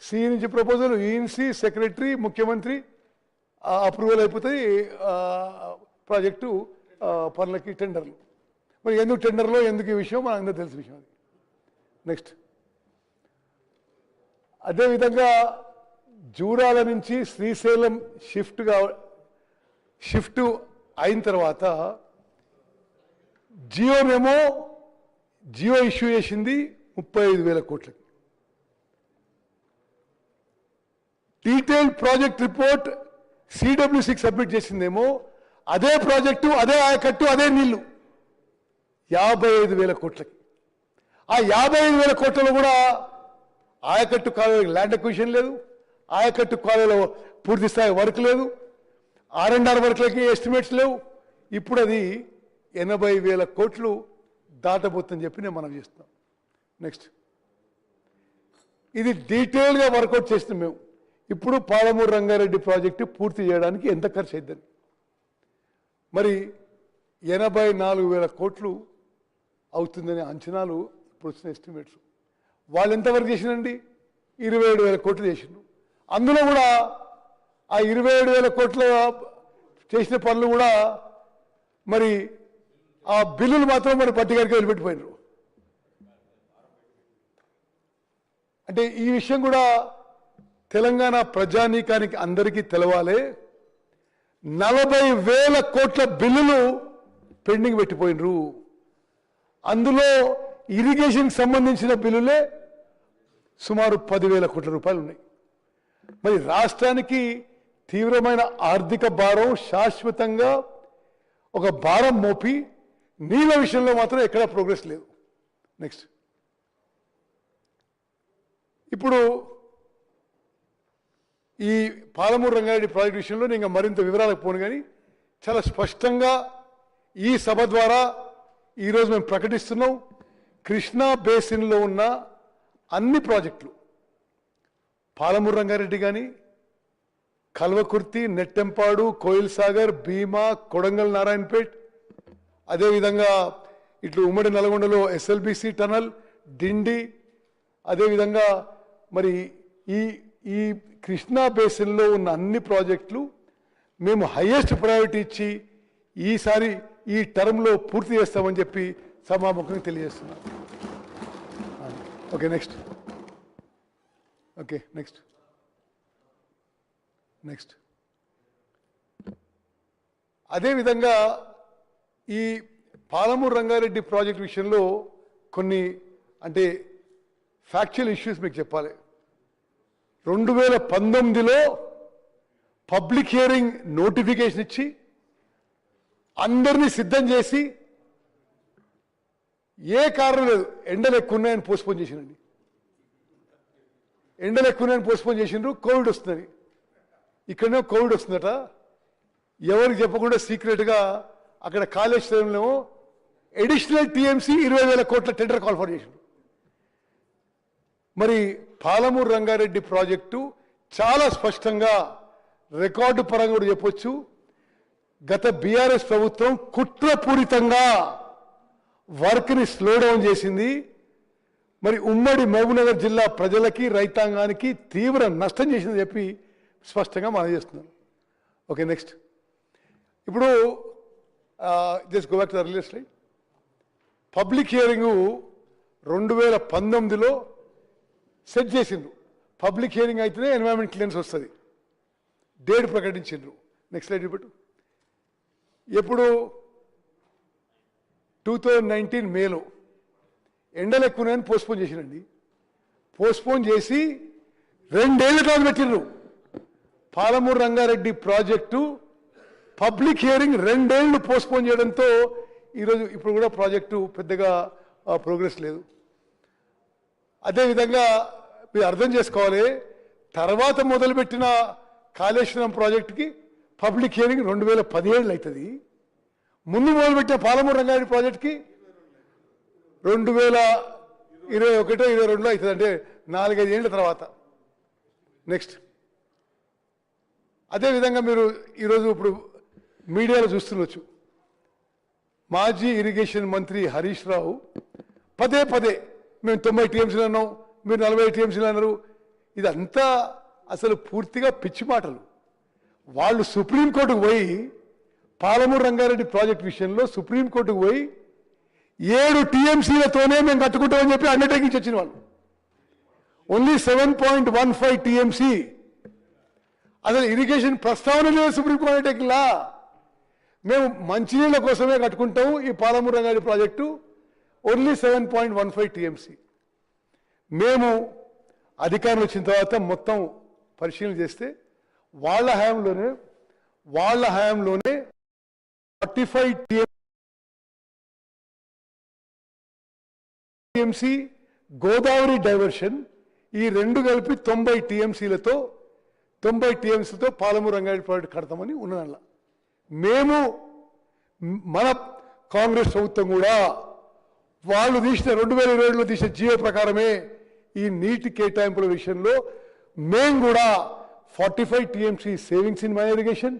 సి నుంచి ప్రపోజల్, ఈఎన్సీ, సెక్రటరీ, ముఖ్యమంత్రి అప్రూవల్ అయిపోతుంది. ప్రాజెక్టు పనులకి టెండర్లు. మరి ఎందుకు టెండర్లో ఎందుకు ఈ విషయం మనకు అందరూ తెలిసిన విషయం. అది నెక్స్ట్, అదేవిధంగా జూరాల నుంచి శ్రీశైలం షిఫ్ట్ అయిన తర్వాత జియో ఇష్యూ చేసింది 35,000 కోట్లకి. డీటెయిల్డ్ ప్రాజెక్ట్ రిపోర్ట్ సిడబ్ల్యూసికి సబ్మిట్ చేసిందేమో అదే ప్రాజెక్టు, అదే ఆయకట్టు, అదే నీళ్లు 55,000 కోట్లకి. ఆ 55,000 కోట్లలో కూడా ఆయకట్టు కాలువలో ల్యాండ్ అక్విజిషన్ లేదు, ఆయకట్టు కాలువలో పూర్తి స్థాయి వర్క్ లేదు, R&R వర్క్లకి ఎస్టిమేట్స్ లేవు. ఇప్పుడు అది 80,000 కోట్లు దాటబోతుందని చెప్పి నేను మనం చేస్తున్నాం. నెక్స్ట్, ఇది డీటెయిల్గా వర్కౌట్ చేస్తున్నాం మేము. ఇప్పుడు పాలమూరు రంగారెడ్డి ప్రాజెక్టు పూర్తి చేయడానికి ఎంత ఖర్చు అవుతుంది? మరి 84,000 కోట్లు అవుతుందనే అంచనాలు ఇప్పుడు వచ్చిన ఎస్టిమేట్స్. వాళ్ళు ఎంతవరకు చేసినండి? 27,000 కోట్లు చేసిండ్రు. అందులో కూడా ఆ 27,000 కోట్ల చేసిన పనులు కూడా మరి ఆ బిల్లులు మాత్రం మరి పట్టిగారికి వదిలిపెట్టిపోయినారు. అంటే ఈ విషయం కూడా తెలంగాణ ప్రజానీకానికి అందరికీ తెలవాలి. 40,000 కోట్ల బిల్లులు పెండింగ్ పెట్టిపోయినరు. అందులో ఇరిగేషన్కి సంబంధించిన బిల్లులే సుమారు 10,000 కోట్ల రూపాయలు ఉన్నాయి. మరి రాష్ట్రానికి తీవ్రమైన ఆర్థిక భారం, శాశ్వతంగా ఒక భారం మోపి నీళ్ళ విషయంలో మాత్రం ఎక్కడా ప్రోగ్రెస్ లేదు. నెక్స్ట్, ఇప్పుడు ఈ పాలమూరు రంగారెడ్డి ప్రాజెక్ట్ విషయంలో నేను మరింత వివరాలకు పోను, కానీ చాలా స్పష్టంగా ఈ సభ ద్వారా ఈరోజు మేము ప్రకటిస్తున్నాం. కృష్ణా బేసిన్లో ఉన్న అన్ని ప్రాజెక్టులు, పాలమూరు రంగారెడ్డి కానీ, కల్వకుర్తి, నెట్టెంపాడు, కోయిల్ సాగర్, భీమా, కొడంగల్ నారాయణపేట్, అదేవిధంగా ఇట్లు ఉమ్మడి నల్గొండలో ఎస్ఎల్బిసి టనల్, డిండి, అదేవిధంగా మరి ఈ కృష్ణా బేసిన్లో ఉన్న అన్ని ప్రాజెక్టులు మేము హైయెస్ట్ ప్రయారిటీ ఇచ్చి ఈసారి ఈ టర్మ్లో పూర్తి చేస్తామని చెప్పి సభాముఖంగా తెలియజేస్తున్నాం. Okay, next. Okay, next. అదేవిధంగా ఈ పాలమూరు రంగారెడ్డి ప్రాజెక్ట్ విషయంలో కొన్ని అంటే ఫ్యాక్చువల్ ఇష్యూస్ మీకు చెప్పాలి. 2019లో పబ్లిక్ హియరింగ్ నోటిఫికేషన్ ఇచ్చి అందరినీ సిద్ధం చేసి ఏ కారణం లేదు, ఎండలు ఎక్కువ ఉన్నాయని పోస్ట్పోన్ చేసినండి. ఎండలు ఎక్కువ ఉన్నాయని పోస్ట్పోన్ చేసిండ్రు. కోవిడ్ వస్తుందని. ఇక్కడనే కోవిడ్ వస్తుందట. ఎవరికి చెప్పకుండా సీక్రెట్గా అక్కడ కాళేశ్వరంలో అడిషనల్ టీఎంసీ 20,000 కోట్ల టెండర్ కాల్ఫర్ చేసిండు. మరి పాలమూరు రంగారెడ్డి ప్రాజెక్టు చాలా స్పష్టంగా రికార్డు పరంగా కూడా చెప్పొచ్చు. గత బీఆర్ఎస్ ప్రభుత్వం కుట్రపూరితంగా వర్క్ని స్లో డౌన్ చేసింది. మరి ఉమ్మడి మహబూబ్నగర్ జిల్లా ప్రజలకి రైతాంగానికి తీవ్ర నష్టం చేసిందని చెప్పి స్పష్టంగా మనం చేస్తున్నాం. Okay, next. ఇప్పుడు just go back to the earlier slide. Public hearing 2019లో సెట్ చేసిండ్రు. పబ్లిక్ హియరింగ్ అయితేనే ఎన్వైరన్మెంట్ క్లియరెన్స్ వస్తుంది. డేట్ ప్రకటించిండ్రు. నెక్స్ట్ స్లైడ్ ఇప్పుడు. ఎప్పుడు 2019 మేలో ఎండలు ఎక్కువని పోస్ట్పోన్ చేసినండి. పోస్ట్పోన్ చేసి 2 ఏళ్ళ తర్వాత పెట్టిండ్రు. Palamuru Rangareddy project public hearing 2 ఏళ్ళు పోస్ట్పోన్ చేయడంతో ఈరోజు ఇప్పుడు కూడా ప్రాజెక్టు పెద్దగా ప్రోగ్రెస్ లేదు. అదేవిధంగా మీరు అర్థం చేసుకోవాలి, తర్వాత మొదలుపెట్టిన కాళేశ్వరం ప్రాజెక్టుకి పబ్లిక్ హియరింగ్ 2017 అవుతుంది. ముందు మొదలుపెట్టిన పాలమూరు రంగారెడ్డి ప్రాజెక్టుకి 2021-22లో అవుతుంది, అంటే 4-5 ఏళ్ళ తర్వాత. నెక్స్ట్. అదేవిధంగా మీరు ఈరోజు ఇప్పుడు మీడియాలో చూస్తుండొచ్చు, మాజీ ఇరిగేషన్ మంత్రి హరీష్ రావు పదే పదే మేము 90 టీఎంసీలు అన్నాం, మీరు 40 టీఎంసీలు అన్నారు. ఇదంతా అసలు పూర్తిగా పిచ్చి మాటలు. వాళ్ళు సుప్రీంకోర్టుకు పోయి పాలమూరు రంగారెడ్డి ప్రాజెక్ట్ విషయంలో సుప్రీంకోర్టుకు పోయి 7 టీఎంసీలతోనే మేము కట్టుకుంటామని చెప్పి అండర్టేకింగ్ వచ్చిన వాళ్ళు. Only 7.15 TMC. అసలు ఇరిగేషన్ ప్రస్తావన లేదు సుప్రీంకోర్టు అండర్టేకింగ్లా. మేము మంచినీళ్ళ కోసమే కట్టుకుంటాం ఈ Palamuru Rangareddy project, only 7.15 TMC. మేము అధికారులు వచ్చిన తర్వాత మొత్తం పరిశీలన చేస్తే వాళ్ళ హయాంలోనే 45 టీఎంసీ గోదావరి డైవర్షన్, ఈ 2 కలిపి 90 టీఎంసీలతో పాలమూరు రంగారెడ్డి ప్రాజెక్టు కడతామని ఉన్నదల్లా. మేము మన కాంగ్రెస్ ప్రభుత్వం కూడా వాళ్ళు తీసిన 2027లో తీసిన జియో ప్రకారమే ఈ నీటి కేటాయింపుల విషయంలో మేము కూడా 45 TMC savings in main irrigation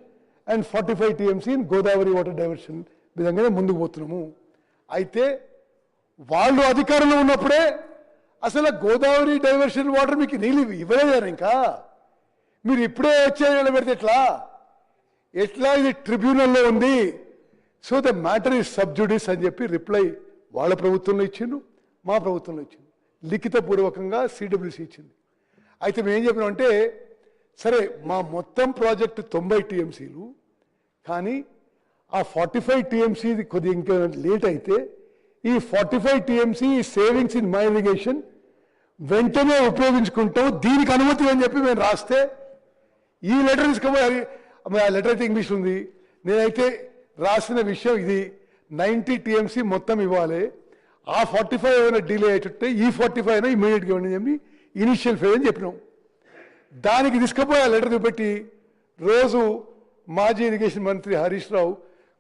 and 45 TMC in Godavari water diversion విధంగానే ముందుకు పోతున్నాము. అయితే వాళ్ళు అధికారంలో ఉన్నప్పుడే అసలు గోదావరి డైవర్షన్ వాటర్ మీకు నీళ్ళు ఇవ్వలేదారు. ఇంకా మీరు ఇప్పుడే వచ్చే పెడితే ఎట్లా ఇది ట్రిబ్యునల్లో ఉంది. So the matter is sub judice అని చెప్పి రిప్లై వాళ్ళ ప్రభుత్వంలో ఇచ్చిండు, మా ప్రభుత్వంలో ఇచ్చిండు, లిఖితపూర్వకంగా సిడబ్ల్యూసీ ఇచ్చింది. అయితే మేము ఏం చెప్పినామంటే, సరే మా మొత్తం ప్రాజెక్టు 90 టీఎంసీలు, కానీ ఆ 45 టీఎంసీ కొద్దిగా ఇంకా లేట్ అయితే ఈ 45 TMC savings in minor irrigation వెంటనే ఉపయోగించుకుంటాం, దీనికి అనుమతి అని చెప్పి మేము రాస్తే ఈ లెటర్ తీసుకుపోయి, ఆ లెటర్ అయితే ఇంగ్లీష్ ఉంది, నేనైతే రాసిన విషయం ఇది 90 టీఎంసీ మొత్తం ఇవ్వాలి, ఆ 45 ఏమైనా డిలే అయ్యేటట్టే ఈ 45 అయినా ఇమీడియట్గా ఇవ్వండి అని చెప్పి ఇనిషియల్ ఫేజ్ అని చెప్పినాం. దానికి తీసుకుపోయి ఆ లెటర్ చూపెట్టి రోజు మాజీ ఇరిగేషన్ మంత్రి హరీష్ రావు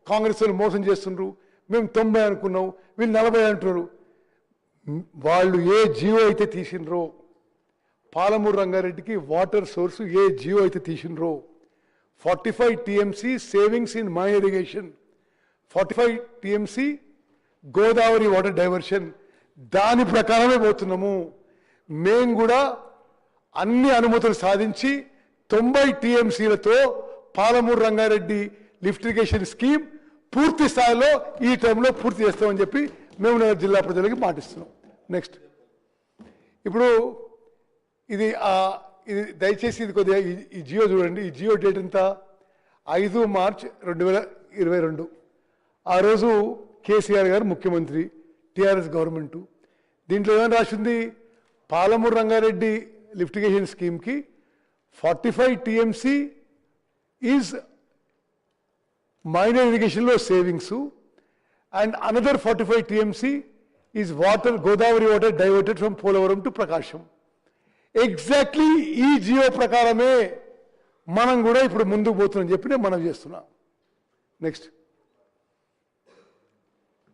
కాంగ్రెస్ వాళ్ళు మోసం చేస్తుండ్రు, మేము 90 అనుకున్నాం, వీళ్ళు 40 అంటున్నారు. వాళ్ళు ఏ జియో అయితే తీసిండ్రో, పాలమూరు రంగారెడ్డికి వాటర్ సోర్సు ఏ జియో అయితే తీసిండ్రో, 45 TMC savings in minor irrigation, 45 TMC Godavari water diversion, దాని ప్రకారమే పోతున్నాము. మేము కూడా అన్ని అనుమతులు సాధించి 90 టీఎంసీలతో Palamuru Rangareddy lift irrigation scheme పూర్తి స్థాయిలో ఈ టైంలో పూర్తి చేస్తామని చెప్పి మేము జిల్లా ప్రజలకి మాటిస్తున్నాం. నెక్స్ట్. ఇప్పుడు ఇది దయచేసి ఇది కొద్దిగా ఈ జియో చూడండి. ఈ జియో డేట్ ఎంత? 5 మార్చ్ 2022. ఆ రోజు కేసీఆర్ గారు ముఖ్యమంత్రి, టీఆర్ఎస్ గవర్నమెంటు. దీంట్లో ఏమైనా రాసింది? పాలమూరు రంగారెడ్డి లిఫ్ట్ ఇరిగేషన్ స్కీమ్కి 45 టీఎంసీ ఈజ్ మైనర్ ఇరిగేషన్లో savings and another 45 TMC is water Godavari water diverted from Polavaram to Prakasam. Exactly ఈ జియో ప్రకారమే మనం కూడా ఇప్పుడు ముందుకు పోతున్నాం చెప్పి నేను మనం చేస్తున్నాం. నెక్స్ట్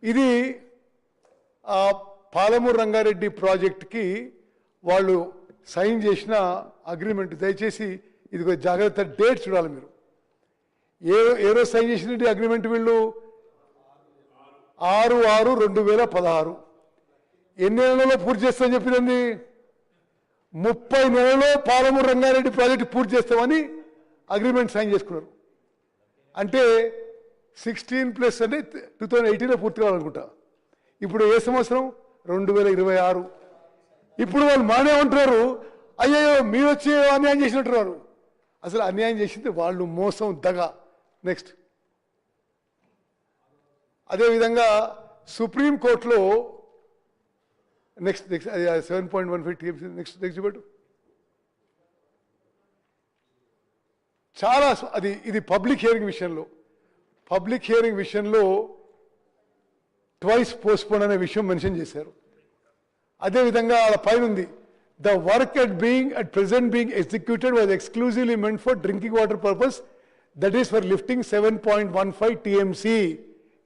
ఇది ఆ పాలమూరు రంగారెడ్డి ప్రాజెక్ట్కి వాళ్ళు సైన్ చేసిన అగ్రిమెంట్. దయచేసి ఇది ఒక జాగ్రత్త, డేట్ చూడాలి మీరు. ఏ రోజు సైన్ చేసినట్టు అగ్రిమెంట్ వీళ్ళు 6/6/2016. ఎన్ని నెలల్లో పూర్తి చేస్తామని చెప్పినది? 30 నెలల్లో పాలమూరు రంగారెడ్డి ప్రాజెక్టు పూర్తి చేస్తామని అగ్రిమెంట్ సైన్ చేసుకున్నారు. అంటే 16+ అంటే 2018లో పూర్తి కావాలనుకుంటా. ఇప్పుడు ఏ సంవత్సరం? 2026. ఇప్పుడు వాళ్ళు మానే ఉంటున్నారు, అయ్యో మీరు వచ్చి అన్యాయం చేసినట్టున్నారు. అసలు అన్యాయం చేసింది వాళ్ళు, మోసం, దగ. నెక్స్ట్ అదేవిధంగా సుప్రీంకోర్టులో నెక్స్ట్ 7.15 TMC నెక్స్ట్ పెట్టు. చాలా ఇది పబ్లిక్ హియరింగ్ విషయంలో ట్వైస్ పోస్ట్పోన్ అనే విషయం మెన్షన్ చేశారు. అదేవిధంగా వాళ్ళ పైన ఉంది, the work at present being executed was exclusively meant for drinking water purpose, that is for lifting 7.15 TMC.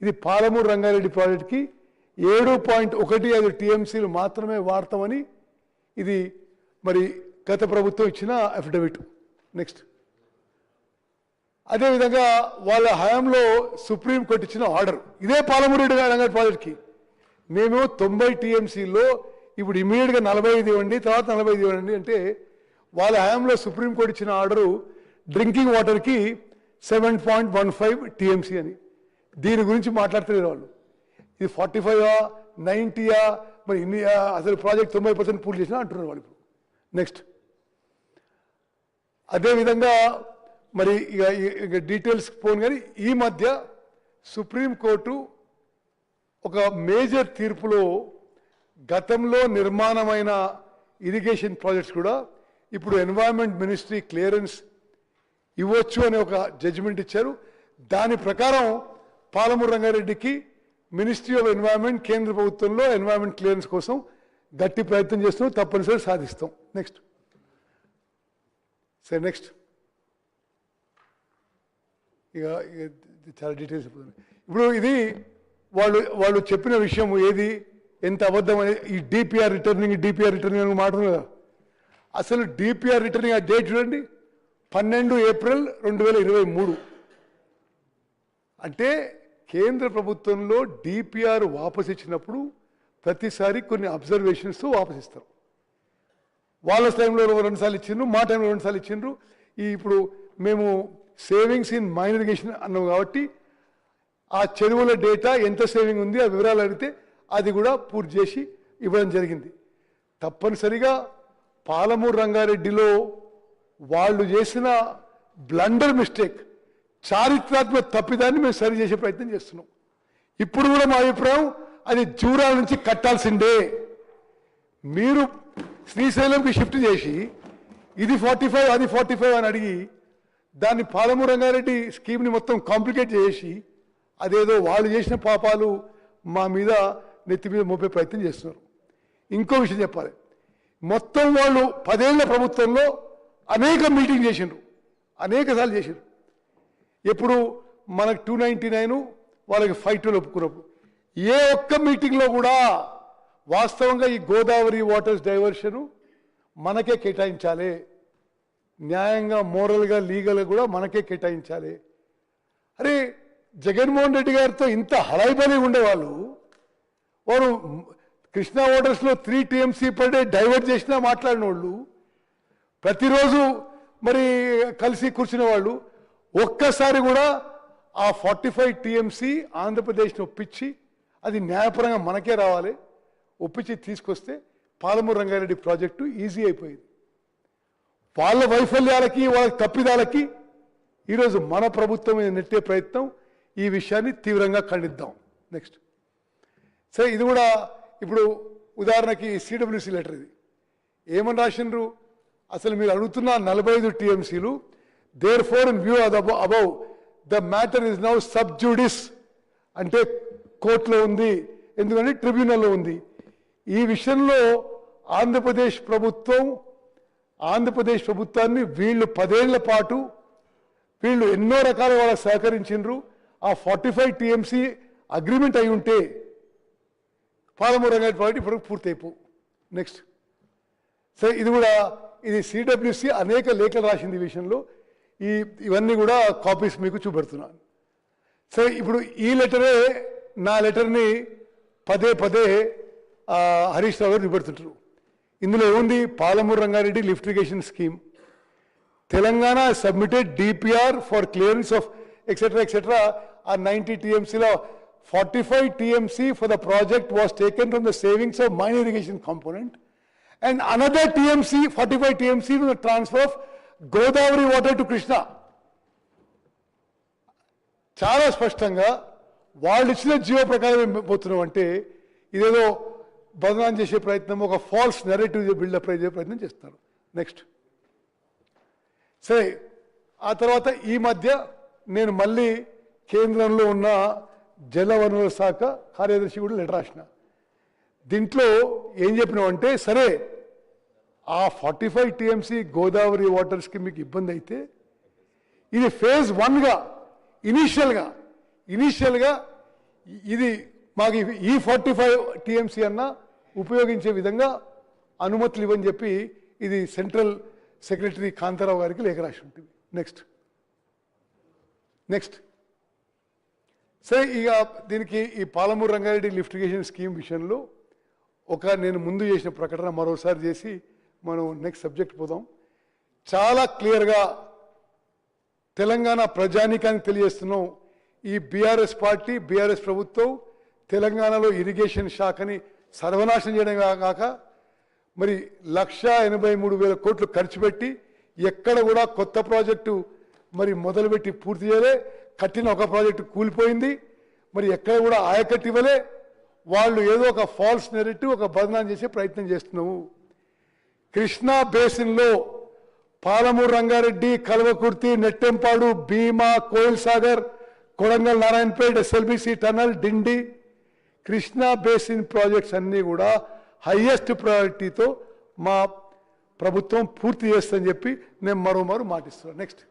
ఇది పాలమూరు రంగారెడ్డి ప్రాజెక్ట్కి 7.15 TMCలు మాత్రమే వాడతామని ఇది మరి గత ప్రభుత్వం ఇచ్చిన అఫిడవిట్. నెక్స్ట్ అదేవిధంగా వాళ్ళ హయాంలో సుప్రీంకోర్టు ఇచ్చిన ఆర్డర్, ఇదే పాలమూరు రంగారెడ్డి ప్రాజెక్ట్కి మేము 90 TMCలో ఇప్పుడు ఇమీడియట్గా 45 ఇవ్వండి, తర్వాత 45 ఇవ్వండి అంటే, వాళ్ళ హయాంలో సుప్రీంకోర్టు ఇచ్చిన ఆర్డరు డ్రింకింగ్ వాటర్కి 7.15 TMC అని. దీని గురించి మాట్లాడుతున్నారు వాళ్ళు. ఇది 45 90 మరి ఇన్ని, అసలు ప్రాజెక్ట్ 90% పూర్తి చేసినా అంటున్నారు వాళ్ళు ఇప్పుడు. నెక్స్ట్ అదేవిధంగా మరి ఇక డీటెయిల్స్ పోను, కానీ ఈ మధ్య సుప్రీంకోర్టు ఒక మేజర్ తీర్పులో గతంలో నిర్మాణమైన ఇరిగేషన్ ప్రాజెక్ట్స్ కూడా ఇప్పుడు ఎన్వైరన్మెంట్ మినిస్ట్రీ క్లియరెన్స్ ఇవ్వచ్చు అనే ఒక జడ్జిమెంట్ ఇచ్చారు. దాని ప్రకారం పాలమూరు రంగారెడ్డికి మినిస్ట్రీ ఆఫ్ ఎన్వైరన్మెంట్ కేంద్ర ప్రభుత్వంలో ఎన్వైరన్మెంట్ క్లియరెన్స్ కోసం గట్టి ప్రయత్నం చేస్తున్నాం, తప్పనిసరి సాధిస్తాం. నెక్స్ట్ సరే, నెక్స్ట్ ఇక చాలా డీటెయిల్స్ ఇప్పుడు ఇది వాళ్ళు చెప్పిన విషయం ఏది, ఎంత అబద్ధం అనేది. ఈ డిపిఆర్ రిటర్నింగ్ అని మాట్లాడు కదా. అసలు డిపిఆర్ రిటర్నింగ్ ఆ డేట్ చూడండి, 12 ఏప్రిల్ 2023. అంటే కేంద్ర ప్రభుత్వంలో డిపిఆర్ వాపసు ఇచ్చినప్పుడు ప్రతిసారి కొన్ని అబ్జర్వేషన్స్తో వాపసు ఇస్తారు. వాళ్ళ టైంలో 2 సార్లు ఇచ్చిండ్రు, మా టైంలో 2 సార్లు ఇచ్చిండ్రు. ఇప్పుడు మేము సేవింగ్స్ ఇన్ మైన్ ఇరిగేషన్ అన్నాం కాబట్టి ఆ చెరువుల డేటా ఎంత సేవింగ్ ఉంది ఆ వివరాలు అడిగితే అది కూడా పూర్తి చేసి ఇవ్వడం జరిగింది. తప్పనిసరిగా పాలమూరు రంగారెడ్డిలో వాళ్ళు చేసిన బ్లండర్ మిస్టేక్, చారిత్రాత్మక తప్పిదాన్ని మేము సరి చేసే ప్రయత్నం చేస్తున్నాం. ఇప్పుడు కూడా మా అభిప్రాయం అది జూరాల నుంచి కట్టాల్సిందే. మీరు శ్రీశైలంకి షిఫ్ట్ చేసి ఇది 45 అది 45 అని అడిగి దాన్ని పాలమూరు రంగారెడ్డి స్కీమ్ని మొత్తం కాంప్లికేట్ చేసి అదేదో వాళ్ళు చేసిన పాపాలు మా మీద నెత్తి మీద మోపే ప్రయత్నం చేస్తున్నారు. ఇంకో విషయం చెప్పాలి, మొత్తం వాళ్ళు 10 ఏళ్ల ప్రభుత్వంలో అనేక మీటింగ్ చేసిండ్రు, అనేక సార్లు చేసిండ్రు. ఎప్పుడు మనకు 299 వాళ్ళకి 512 ఒప్పుకున్నప్పుడు ఏ ఒక్క మీటింగ్లో కూడా వాస్తవంగా ఈ గోదావరి వాటర్స్ డైవర్షను మనకే కేటాయించాలి, న్యాయంగా మోరల్గా లీగల్గా కూడా మనకే కేటాయించాలి. అరే జగన్మోహన్ రెడ్డి గారితో ఇంత హడాయిబడి ఉండేవాళ్ళు, వారు కృష్ణా వాటర్స్లో 3 TMC పర్ డే డైవర్ట్ చేసినా మాట్లాడిన వాళ్ళు, ప్రతిరోజు మరి కలిసి కూర్చునే వాళ్ళు, ఒక్కసారి కూడా ఆ 45 TMC ఆంధ్రప్రదేశ్ని ఒప్పించి అది న్యాయపరంగా మనకే రావాలి ఒప్పించి తీసుకొస్తే పాలమూరు రంగారెడ్డి ప్రాజెక్టు ఈజీ అయిపోయింది. వాళ్ళ వైఫల్యాలకి వాళ్ళ తప్పిదాలకి ఈరోజు మన ప్రభుత్వం మీద నెట్టే ప్రయత్నం, ఈ విషయాన్ని తీవ్రంగా ఖండిద్దాం. నెక్స్ట్ సరే, ఇది కూడా ఇప్పుడు ఉదాహరణకి CWC లెటర్, ఇది ఏమని రాసిండ్రు, అసలు మీరు అడుగుతున్న 45 TMCలు, therefore in view above the matter is now sub judice, అంటే కోర్టులో ఉంది, ఎందుకంటే ట్రిబ్యునల్లో ఉంది. ఈ విషయంలో ఆంధ్రప్రదేశ్ ప్రభుత్వాన్ని వీళ్ళు 10 ఏళ్ల పాటు వీళ్ళు ఎన్నో రకాల వాళ్ళకి సహకరించిండ్రు. ఆ 45 టీఎంసీ అగ్రిమెంట్ అయి ఉంటే పాలమూరు రంగారెడ్డి ప్రాజెక్ట్ ఇప్పుడు పూర్తి అయిపో. నెక్స్ట్ సరే, ఇది సిడబ్ల్యూసి అనేక లేఖలు రాసింది ఈ విషయంలో. ఇవన్నీ కూడా కాపీస్ మీకు చూపెడుతున్నాను. సరే, ఇప్పుడు ఈ లెటరే నా లెటర్ని పదే పదే హరీష్ రావు గారు చూపెడుతుంటారు. ఇందులో ఏముంది? Palamuru Rangareddy lift irrigation scheme, Telangana submitted DPR for clearance of etcetera ఆ 90 టీఎంసీలో 45 TMC for the project was taken from the savings of mine irrigation component, and another TMC, 45 TMC from the transfer of Godavari water to Krishna. చాలా స్పష్టంగా వాళ్ళు ఇచ్చిన GO ప్రకారం పోతున్నాం అంటే ఇదేదో బదనాం చేసే ప్రయత్నం, ఒక ఫాల్స్ నెరేటివ్ బిల్డప్ చేసే ప్రయత్నం చేస్తారు. నెక్స్ట్ సరే, ఆ తర్వాత ఈ మధ్య నేను మళ్ళీ కేంద్రంలో ఉన్న జలవనరుల శాఖ కార్యదర్శి కూడా లెటర్ రాసిన. దీంట్లో ఏం చెప్పినామంటే, సరే ఆ 45 TMC గోదావరి వాటర్స్కి మీకు ఇబ్బంది అయితే ఇది ఫేజ్ 1గా ఇనీషియల్గా ఇది మాకు ఈ 45 TMC అన్నా ఉపయోగించే విధంగా అనుమతులు ఇవ్వని చెప్పి ఇది సెంట్రల్ సెక్రటరీ కాంతారావు గారికి లేఖ రాసి ఉంటుంది. నెక్స్ట్ సరే, ఇక దీనికి ఈ Palamuru Rangareddy lift irrigation scheme విషయంలో నేను ముందు చేసిన ప్రకటన మరోసారి చేసి మనం నెక్స్ట్ సబ్జెక్ట్ పోదాం. చాలా క్లియర్గా తెలంగాణ ప్రజానీకానికి తెలియజేస్తున్నాం, ఈ బీఆర్ఎస్ పార్టీ, బీఆర్ఎస్ ప్రభుత్వం తెలంగాణలో ఇరిగేషన్ శాఖని సర్వనాశనం చేయడం కాక మరి 1,83,000 కోట్లు ఖర్చు పెట్టి ఎక్కడ కూడా కొత్త ప్రాజెక్టు మరి మొదలుపెట్టి పూర్తి చేయలే. కట్టిన ఒక ప్రాజెక్టు కూలిపోయింది, మరి ఎక్కడ కూడా ఆయకట్టు ఇవ్వలే. వాళ్ళు ఏదో ఒక ఫాల్స్ నెరేటివ్, ఒక బదనాం చేసే ప్రయత్నం చేస్తున్నాము. కృష్ణా బేసిన్లో పాలమూరు రంగారెడ్డి, కల్వకుర్తి, నెట్టెంపాడు, భీమా, కోయిల్ సాగర్, కొడంగల్ నారాయణపేట, ఎస్ఎల్బిసి టనల్, డిండి, కృష్ణా బేసిన్ ప్రాజెక్ట్స్ అన్నీ కూడా హైయెస్ట్ ప్రయారిటీతో మా ప్రభుత్వం పూర్తి చేస్తుందని చెప్పి నేను మరోమారు మాటిస్తున్నాను. నెక్స్ట్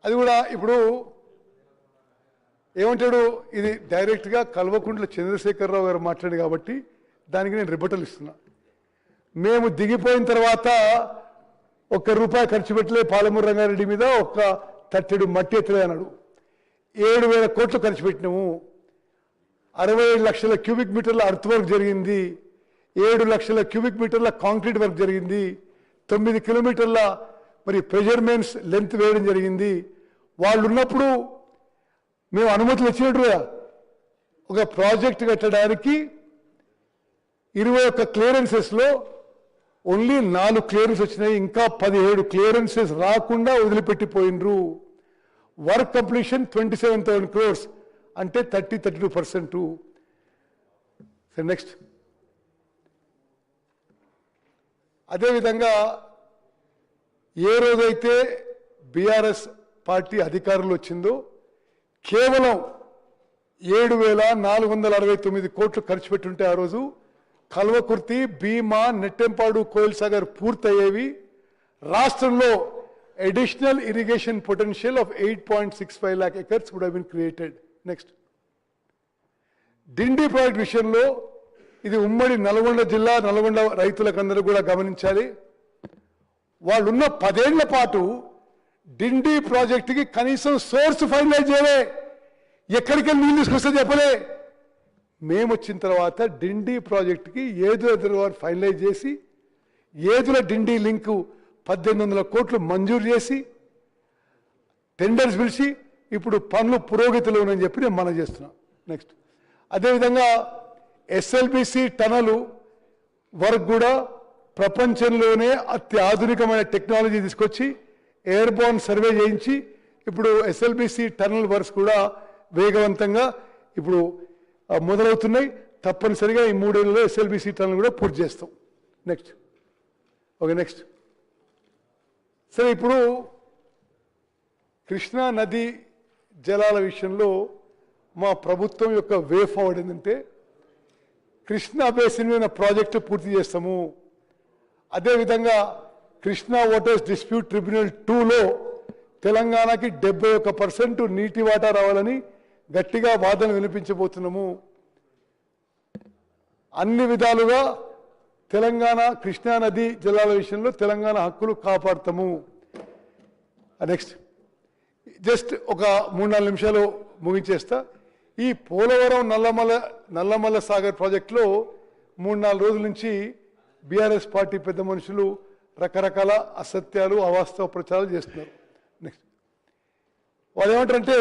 అది కూడా ఇప్పుడు ఏమంటాడు, ఇది డైరెక్ట్గా కల్వకుంట్ల చంద్రశేఖరరావు గారు మాట్లాడు కాబట్టి దానికి నేను రిబటల్ ఇస్తున్నా. మేము దిగిపోయిన తర్వాత ₹1 ఖర్చు పెట్టలే పాలమూరు రంగారెడ్డి మీద, ఒక్క తట్టెడు మట్టి ఎత్తలే అన్నాడు. 7,000 కోట్లు ఖర్చు పెట్టినాము. 67 లక్షల క్యూబిక్ మీటర్ల అర్త్ వర్క్ జరిగింది, 7 లక్షల క్యూబిక్ మీటర్ల కాంక్రీట్ వర్క్ జరిగింది, 9 కిలోమీటర్ల మరి ప్రెజర్ మెయిన్స్ లెంత్ వేయడం జరిగింది. వాళ్ళు ఉన్నప్పుడు మేము అనుమతులు ఇచ్చినట్టుగా ఒక ప్రాజెక్ట్ కట్టడానికి 21 క్లియరెన్సెస్లో ఓన్లీ 4 క్లియరెన్స్ వచ్చినాయి. ఇంకా 17 క్లియరెన్సెస్ రాకుండా వదిలిపెట్టిపోయినరు. వర్క్ కంప్లీషన్ 27,000 crores, అంటే 32%. నెక్స్ట్ అదేవిధంగా ఏ రోజైతే బీఆర్ఎస్ పార్టీ అధికారంలో వచ్చిందో కేవలం 7,469 కోట్లు ఖర్చు పెట్టుంటే ఆ రోజు కల్వకుర్తి, భీమా, నెట్టెంపాడు, కోయిల్ సాగర్ పూర్తయ్యేవి. రాష్ట్రంలో additional irrigation potential of 8.65 lakh acres would have been created. Next. Dindi project విషయంలో ఇది ఉమ్మడి నల్గొండ జిల్లా, నల్గొండ రైతులకందరూ కూడా గమనించాలి. వాళ్ళున్న 10 ఏళ్ల పాటు డిండి ప్రాజెక్టుకి కనీసం సోర్స్ ఫైనలైజ్ చేయలే, ఎక్కడికి నీళ్ళు తీసుకొస్తే చెప్పలే. మేము వచ్చిన తర్వాత డిండి ప్రాజెక్టుకి ఏదుల ఫైనలైజ్ చేసి ఏదుల డిండి లింకు 1,800 కోట్లు మంజూరు చేసి టెండర్స్ పిలిచి ఇప్పుడు పనులు పురోగతిలో ఉన్నాయని చెప్పి నేను మనం చేస్తున్నా. నెక్స్ట్ అదేవిధంగా ఎస్ఎల్బిసి టనలు వర్క్ కూడా ప్రపంచంలోనే అత్యాధునికమైన టెక్నాలజీ తీసుకొచ్చి ఎయిర్బోర్న్ సర్వే చేయించి ఇప్పుడు ఎస్ఎల్బిసి టనల్ వర్క్స్ కూడా వేగవంతంగా ఇప్పుడు మొదలవుతున్నాయి. తప్పనిసరిగా ఈ 3 ఏళ్లలో ఎస్ఎల్బిసి టనల్ కూడా పూర్తి చేస్తాం. నెక్స్ట్ సరే, ఇప్పుడు కృష్ణా నది జలాల విషయంలో మా ప్రభుత్వం యొక్క వే ఫార్వర్డ్ ఏంటంటే కృష్ణా బేసిన్ మీద ప్రాజెక్టు పూర్తి చేస్తాము. అదేవిధంగా కృష్ణా వాటర్స్ డిస్ప్యూట్ ట్రిబ్యునల్ 2లో తెలంగాణకి 71% నీటి వాటా రావాలని గట్టిగా వాదన వినిపించబోతున్నాము. అన్ని విధాలుగా తెలంగాణ కృష్ణా నది జలాల విషయంలో తెలంగాణ హక్కులు కాపాడతాము. నెక్స్ట్ జస్ట్ ఒక 3-4 నిమిషాలు ముగించేస్తా. ఈ పోలవరం నల్లమల్ల సాగర్ ప్రాజెక్టులో 3-4 రోజుల నుంచి బీఆర్ఎస్ పార్టీ పెద్ద మనుషులు రకరకాల అసత్యాలు అవాస్తవ ప్రచారాలు చేస్తున్నారు. నెక్స్ట్ వాళ్ళు ఏమంటారంటే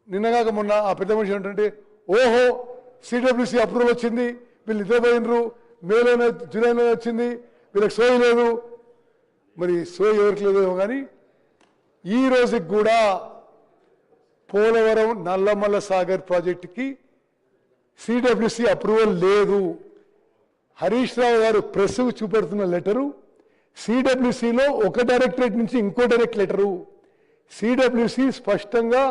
నిన్నగాక మొన్న ఆ పెద్ద మనిషి ఏమంటారంటే ఓహో సిడబ్ల్యూసీ అప్రూవల్ వచ్చింది, వీళ్ళు నిద్రపోయినరు, మేలోనే జూలైలో వచ్చింది, వీళ్ళకి సోయి లేదు. మరి సోయి ఎవరికి లేదేమో కానీ ఈ రోజుకి కూడా పోలవరం నల్లమల్ల సాగర్ ప్రాజెక్టుకి సిడబ్ల్యూసీ అప్రూవల్ లేదు. హరీష్ రావు గారు ప్రెస్కు చూపెడుతున్న లెటరు సిడబ్ల్యూసీలో ఒక డైరెక్టరేట్ నుంచి ఇంకో డైరెక్ట్ లెటరు. సిడబ్ల్యూసీ స్పష్టంగా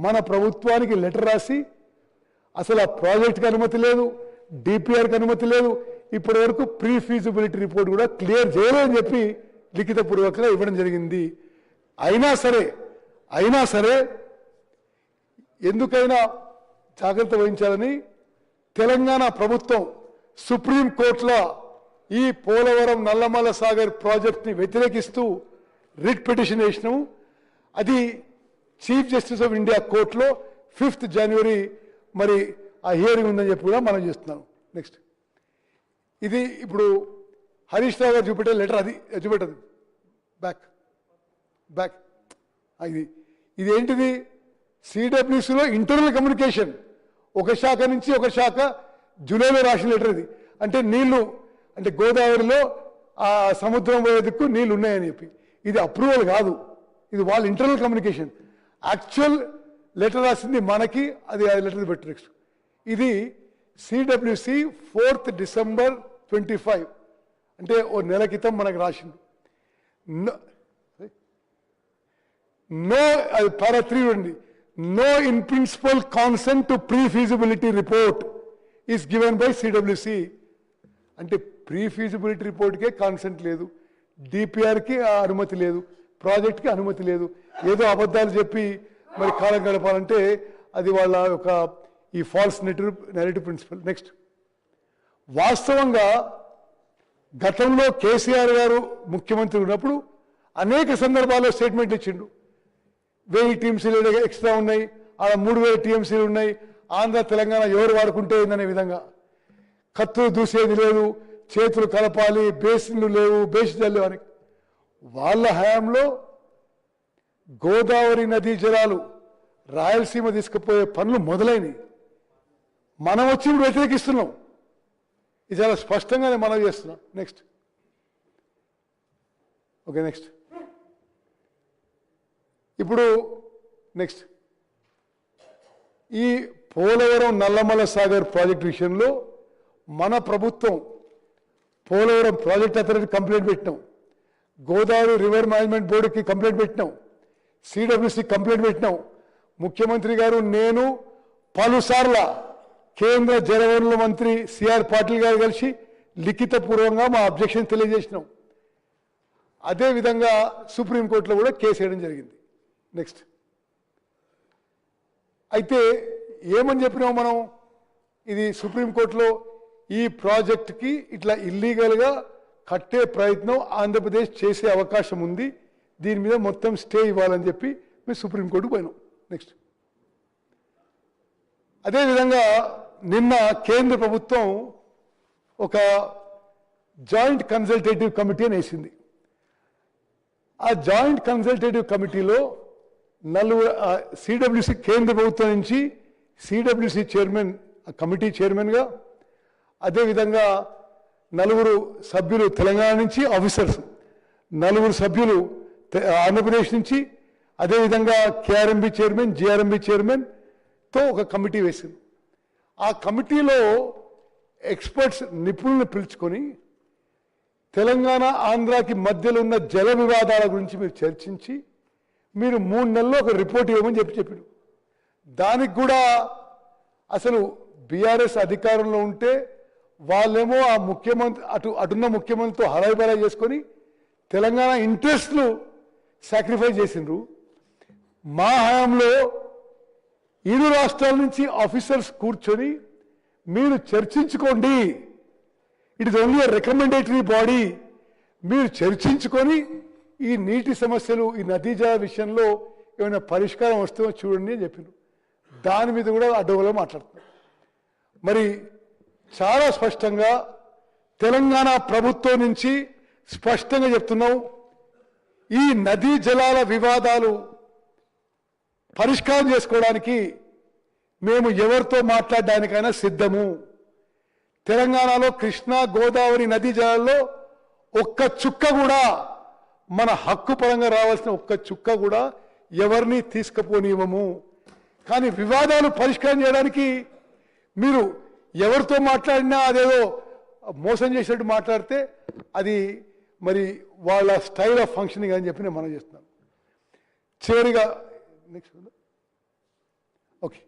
మన ప్రభుత్వానికి లెటర్ రాసి అసలు ఆ ప్రాజెక్ట్కి అనుమతి లేదు, డిపిఆర్కి అనుమతి లేదు, ఇప్పటి వరకు ప్రీ ఫీజిబిలిటీ రిపోర్ట్ కూడా క్లియర్ చేయలేదని చెప్పి లిఖితపూర్వకంగా ఇవ్వడం జరిగింది. అయినా సరే ఎందుకైనా జాగ్రత్త వహించాలని తెలంగాణ ప్రభుత్వం సుప్రీంకోర్టులో ఈ పోలవరం నల్లమల్ల సాగర్ ప్రాజెక్ట్ని వ్యతిరేకిస్తూ రిట్ పిటిషన్ వేసినాము. అది చీఫ్ జస్టిస్ ఆఫ్ ఇండియా కోర్టులో 5th జనవరి మరి ఆ హియరింగ్ ఉందని చెప్పి కూడా మనం చేస్తున్నాం. నెక్స్ట్ ఇది ఇప్పుడు హరీష్ రావు గారు చూపెట్టే లెటర్, అది చూపెట్టదు బ్యాక్ ఇది ఏంటిది? సిడబ్ల్యూసీలో ఇంటర్నల్ కమ్యూనికేషన్, ఒక శాఖ నుంచి ఒక శాఖ జూలైలో రాసిన లెటర్ ఇది. అంటే నీళ్లు అంటే గోదావరిలో ఆ సముద్రం పోయే దిక్కు నీళ్ళు ఉన్నాయని చెప్పి, ఇది అప్రూవల్ కాదు, ఇది వాళ్ళ ఇంటర్నల్ కమ్యూనికేషన్. యాక్చువల్ లెటర్ రాసింది మనకి, అది లెటర్ పెట్టు. నెక్స్ట్ ఇది సిడబ్ల్యూసీ 4th డిసెంబర్ 25 అంటే ఓ నెల క్రితం మనకు రాసింది. నో పారా 3 ఉంది, no in principle consent to pre feasibility report is given by CWC. అంటే ప్రీ ఫీజిబిలిటీ రిపోర్ట్కే కాన్సెంట్ లేదు, డిపిఆర్కి అనుమతి లేదు, ప్రాజెక్ట్కి అనుమతి లేదు. ఏదో అబద్ధాలు చెప్పి మరి కాలం గడపాలంటే అది వాళ్ళ ఒక ఈ ఫాల్స్ నెరేటివ్ ప్రిన్సిపల్. నెక్స్ట్ వాస్తవంగా గతంలో కేసీఆర్ గారు ముఖ్యమంత్రి ఉన్నప్పుడు అనేక సందర్భాల్లో స్టేట్మెంట్లు ఇచ్చిండు. 1000 టీఎంసీలు ఎక్స్ట్రా ఉన్నాయి, ఆడ 3000 టీఎంసీలు ఉన్నాయి, ఆంధ్ర తెలంగాణ ఎవరు వాడుకుంటే ఏందనే విధంగా. కత్తులు దూసేది లేదు, చేతులు కలపాలి, బేసిన్లు లేవు, బేసిజాలు లేవు అని. వాళ్ళ హయాంలో గోదావరి నదీ జలాలు రాయలసీమ తీసుకుపోయే పనులు మొదలైనవి. మనం వచ్చి ఇప్పుడు వ్యతిరేకిస్తున్నాం, ఇది చాలా స్పష్టంగానే మనం చేస్తున్నాం. నెక్స్ట్ ఓకే, నెక్స్ట్ ఇప్పుడు నెక్స్ట్ ఈ పోలవరం నల్లమల్ల సాగర్ ప్రాజెక్ట్ విషయంలో మన ప్రభుత్వం పోలవరం ప్రాజెక్ట్ అథారిటీ కంప్లైంట్ పెట్టినాం, గోదావరి రివర్ మేనేజ్మెంట్ బోర్డుకి కంప్లైంట్ పెట్టినాం, సిడబ్ల్యూసీ కంప్లైంట్ పెట్టినాం. ముఖ్యమంత్రి గారు నేను పలుసార్ల కేంద్ర జలవనరుల మంత్రి సిఆర్ పాటిల్ గారు కలిసి లిఖితపూర్వకంగా మా అబ్జెక్షన్ తెలియజేసినాం. అదేవిధంగా సుప్రీంకోర్టులో కూడా కేసు వేయడం జరిగింది. నెక్స్ట్ అయితే ఏమని చెప్పినాం మనం, ఇది సుప్రీంకోర్టులో ఈ ప్రాజెక్ట్కి ఇట్లా ఇల్లీగల్గా కట్టే ప్రయత్నం ఆంధ్రప్రదేశ్ చేసే అవకాశం ఉంది, దీని మీద మొత్తం స్టే ఇవ్వాలని చెప్పి మేము సుప్రీంకోర్టుకు పోయినాం. నెక్స్ట్ అదేవిధంగా నిన్న కేంద్ర ప్రభుత్వం ఒక జాయింట్ కన్సల్టేటివ్ కమిటీ అని వేసింది. ఆ జాయింట్ కన్సల్టేటివ్ కమిటీలో సిడబ్ల్యూసీ కేంద్ర ప్రభుత్వం నుంచి సిడబ్ల్యూసీ చైర్మన్, కమిటీ చైర్మన్గా, అదేవిధంగా 4 సభ్యులు తెలంగాణ నుంచి ఆఫీసర్స్, 4 సభ్యులు ఆంధ్రప్రదేశ్ నుంచి, అదేవిధంగా కేఆర్ఎంబి చైర్మన్, జిఆర్ఎంబి చైర్మన్తో ఒక కమిటీ వేసింది. ఆ కమిటీలో ఎక్స్పర్ట్స్ నిపుణులను పిలుచుకొని తెలంగాణ ఆంధ్రాకి మధ్యలో ఉన్న జల వివాదాల గురించి మీరు చర్చించి మీరు 3 నెలల్లో ఒక రిపోర్ట్ ఇవ్వమని చెప్పాడు. దానికి కూడా అసలు బీఆర్ఎస్ అధికారంలో ఉంటే వాళ్ళేమో ఆ ముఖ్యమంత్రి అటున్న ముఖ్యమంత్రితో హడావిడి చేసుకొని తెలంగాణ ఇంట్రెస్ట్లు సాక్రిఫైస్ చేసిండ్రు. మా హయాంలో ఇరు రాష్ట్రాల నుంచి ఆఫీసర్స్ కూర్చొని మీరు చర్చించుకోండి, it is only recommendatory body, మీరు చర్చించుకొని ఈ నీటి సమస్యలు ఈ నదీ జల విషయంలో ఏమైనా పరిష్కారం వస్తుందో చూడండి అని చెప్పారు. దాని మీద కూడా అడ్డగోలు మాట్లాడుతున్నారు. మరి చాలా స్పష్టంగా తెలంగాణ ప్రభుత్వం నుంచి స్పష్టంగా చెప్తున్నాం, ఈ నదీ జలాల వివాదాలు పరిష్కారం చేసుకోవడానికి మేము ఎవరితో మాట్లాడడానికైనా సిద్ధము. తెలంగాణలో కృష్ణా గోదావరి నదీ జలాల్లో ఒక్క చుక్క కూడా మన హక్కు పరంగా రావాల్సిన ఒక్క చుక్క కూడా ఎవరిని తీసుకుపోనివ్వము. కానీ వివాదాలు పరిష్కారం చేయడానికి మీరు ఎవరితో మాట్లాడినా అదేదో మోసం చేసినట్టు మాట్లాడితే అది మరి వాళ్ళ స్టైల్ ఆఫ్ ఫంక్షనింగ్ అని చెప్పి నేను మనం చేస్తున్నాను. చివరిగా నెక్స్ట్ ఓకే,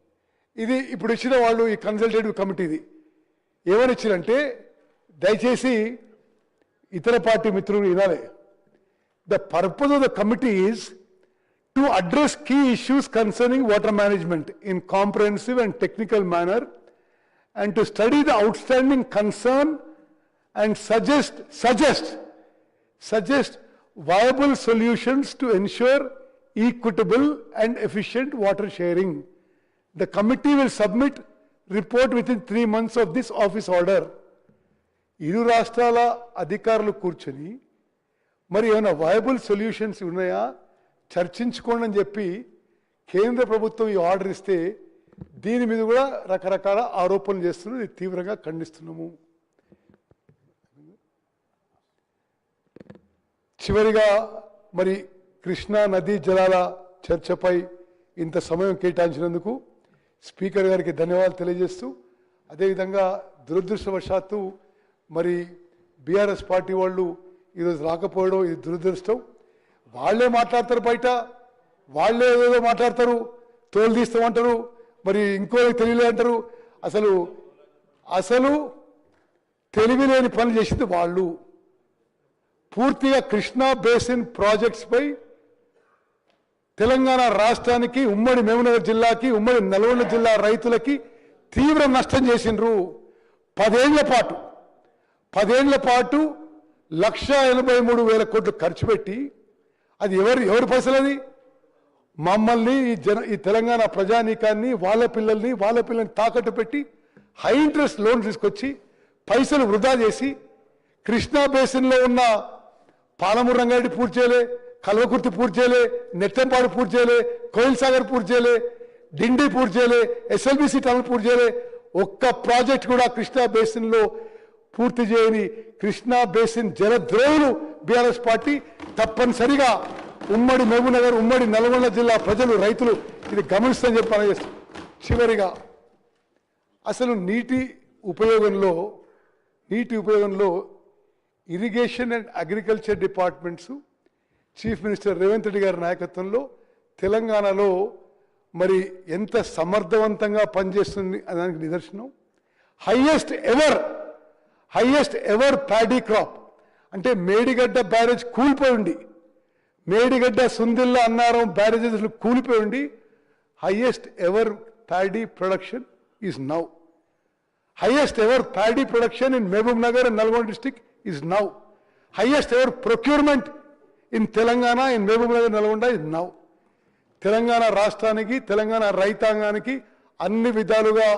ఇది ఇప్పుడు ఇచ్చిన వాళ్ళు ఈ కన్సల్టేటివ్ కమిటీది ఏమని ఇచ్చారంటే, దయచేసి ఇతర పార్టీ మిత్రులు వినాలి. The purpose of the committee is to address key issues concerning water management in comprehensive and technical manner and to study the outstanding concern and suggest viable solutions to ensure equitable and efficient water sharing. The committee will submit report within 3 months of this office order. ఇరు రాష్ట్రాల అధికారులు కూర్చొని మరి ఏమైనా viable solutions ఉన్నాయా చర్చించుకోండి అని చెప్పి కేంద్ర ప్రభుత్వం ఈ ఆర్డర్ ఇస్తే దీని మీద కూడా రకరకాల ఆరోపణలు చేస్తున్నారు. ఇది తీవ్రంగా ఖండిస్తున్నాము. చివరిగా మరి కృష్ణా నదీ జలాల చర్చపై ఇంత సమయం కేటాయించినందుకు స్పీకర్ గారికి ధన్యవాదాలు తెలియజేస్తూ, అదేవిధంగా దురదృష్టవశాత్తు మరి బీఆర్ఎస్ పార్టీ వాళ్ళు ఈరోజు రాకపోవడం ఇది దురదృష్టం. వాళ్ళే మాట్లాడతారు, బయట వాళ్ళే ఏదో మాట్లాడతారు, తోలు తీస్తామంటారు, మరి ఇంకో తెలియలే అంటారు. అసలు తెలివిలేని పని చేసింది వాళ్ళు. పూర్తిగా కృష్ణా బేసిన్ ప్రాజెక్ట్స్ పై తెలంగాణ రాష్ట్రానికి, ఉమ్మడి మహబూబ్నగర్ జిల్లాకి, ఉమ్మడి నల్గొండ జిల్లా రైతులకి తీవ్ర నష్టం చేసిండ్రు. 10 ఏళ్ల పాటు 1,83,000 కోట్లు ఖర్చు పెట్టి, అది ఎవరి పైసలు? అది మమ్మల్ని ఈ తెలంగాణ ప్రజానీకాన్ని వాళ్ళ పిల్లల్ని తాకట్టు పెట్టి హై ఇంట్రెస్ట్ లోన్ తీసుకొచ్చి పైసలు వృధా చేసి కృష్ణా బేసిన్లో ఉన్న పాలమూరు రంగారెడ్డి పూర్తి చేయలే, కల్వకుర్తి పూర్తి చేయలే, నెట్టంపాడు పూర్తి చేయలే, కోయిల్ సాగర్ పూర్తి చేయలే, డిండి పూర్తి చేయలే, ఎస్ఎల్బిసి టనల్ పూర్తి చేయలే. ఒక్క ప్రాజెక్ట్ కూడా కృష్ణా బేసిన్లో పూర్తి చేయని కృష్ణా బేసిన్ జలద్రోహులు బీఆర్ఎస్ పార్టీ. తప్పనిసరిగా ఉమ్మడి మహబూబ్నగర్, ఉమ్మడి నల్గొండ జిల్లా ప్రజలు, రైతులు ఇది గమనిస్తామని చెప్పి పనిచేస్తాం. చివరిగా అసలు నీటి ఉపయోగంలో irrigation and agriculture departments chief minister Revanth Reddy గారి నాయకత్వంలో తెలంగాణలో మరి ఎంత సమర్థవంతంగా పనిచేస్తుంది దానికి నిదర్శనం. హైయెస్ట్ ఎవర్ ప్యాడీ క్రాప్ అంటే మేడిగడ్డ బ్యారేజ్ కూలిపోయి ఉండి, మేడిగడ్డ, సుందిల్లా, అన్నారం బ్యారేజెస్ కూలిపోయి ఉండి highest ever paddy production is now. Highest ever paddy production in Mahabubnagar and Nalgonda district is now. Highest ever procurement in Telangana, in Mahabubnagar, Nalgonda is now. Telangana రాష్ట్రానికి, తెలంగాణ రైతాంగానికి అన్ని విధాలుగా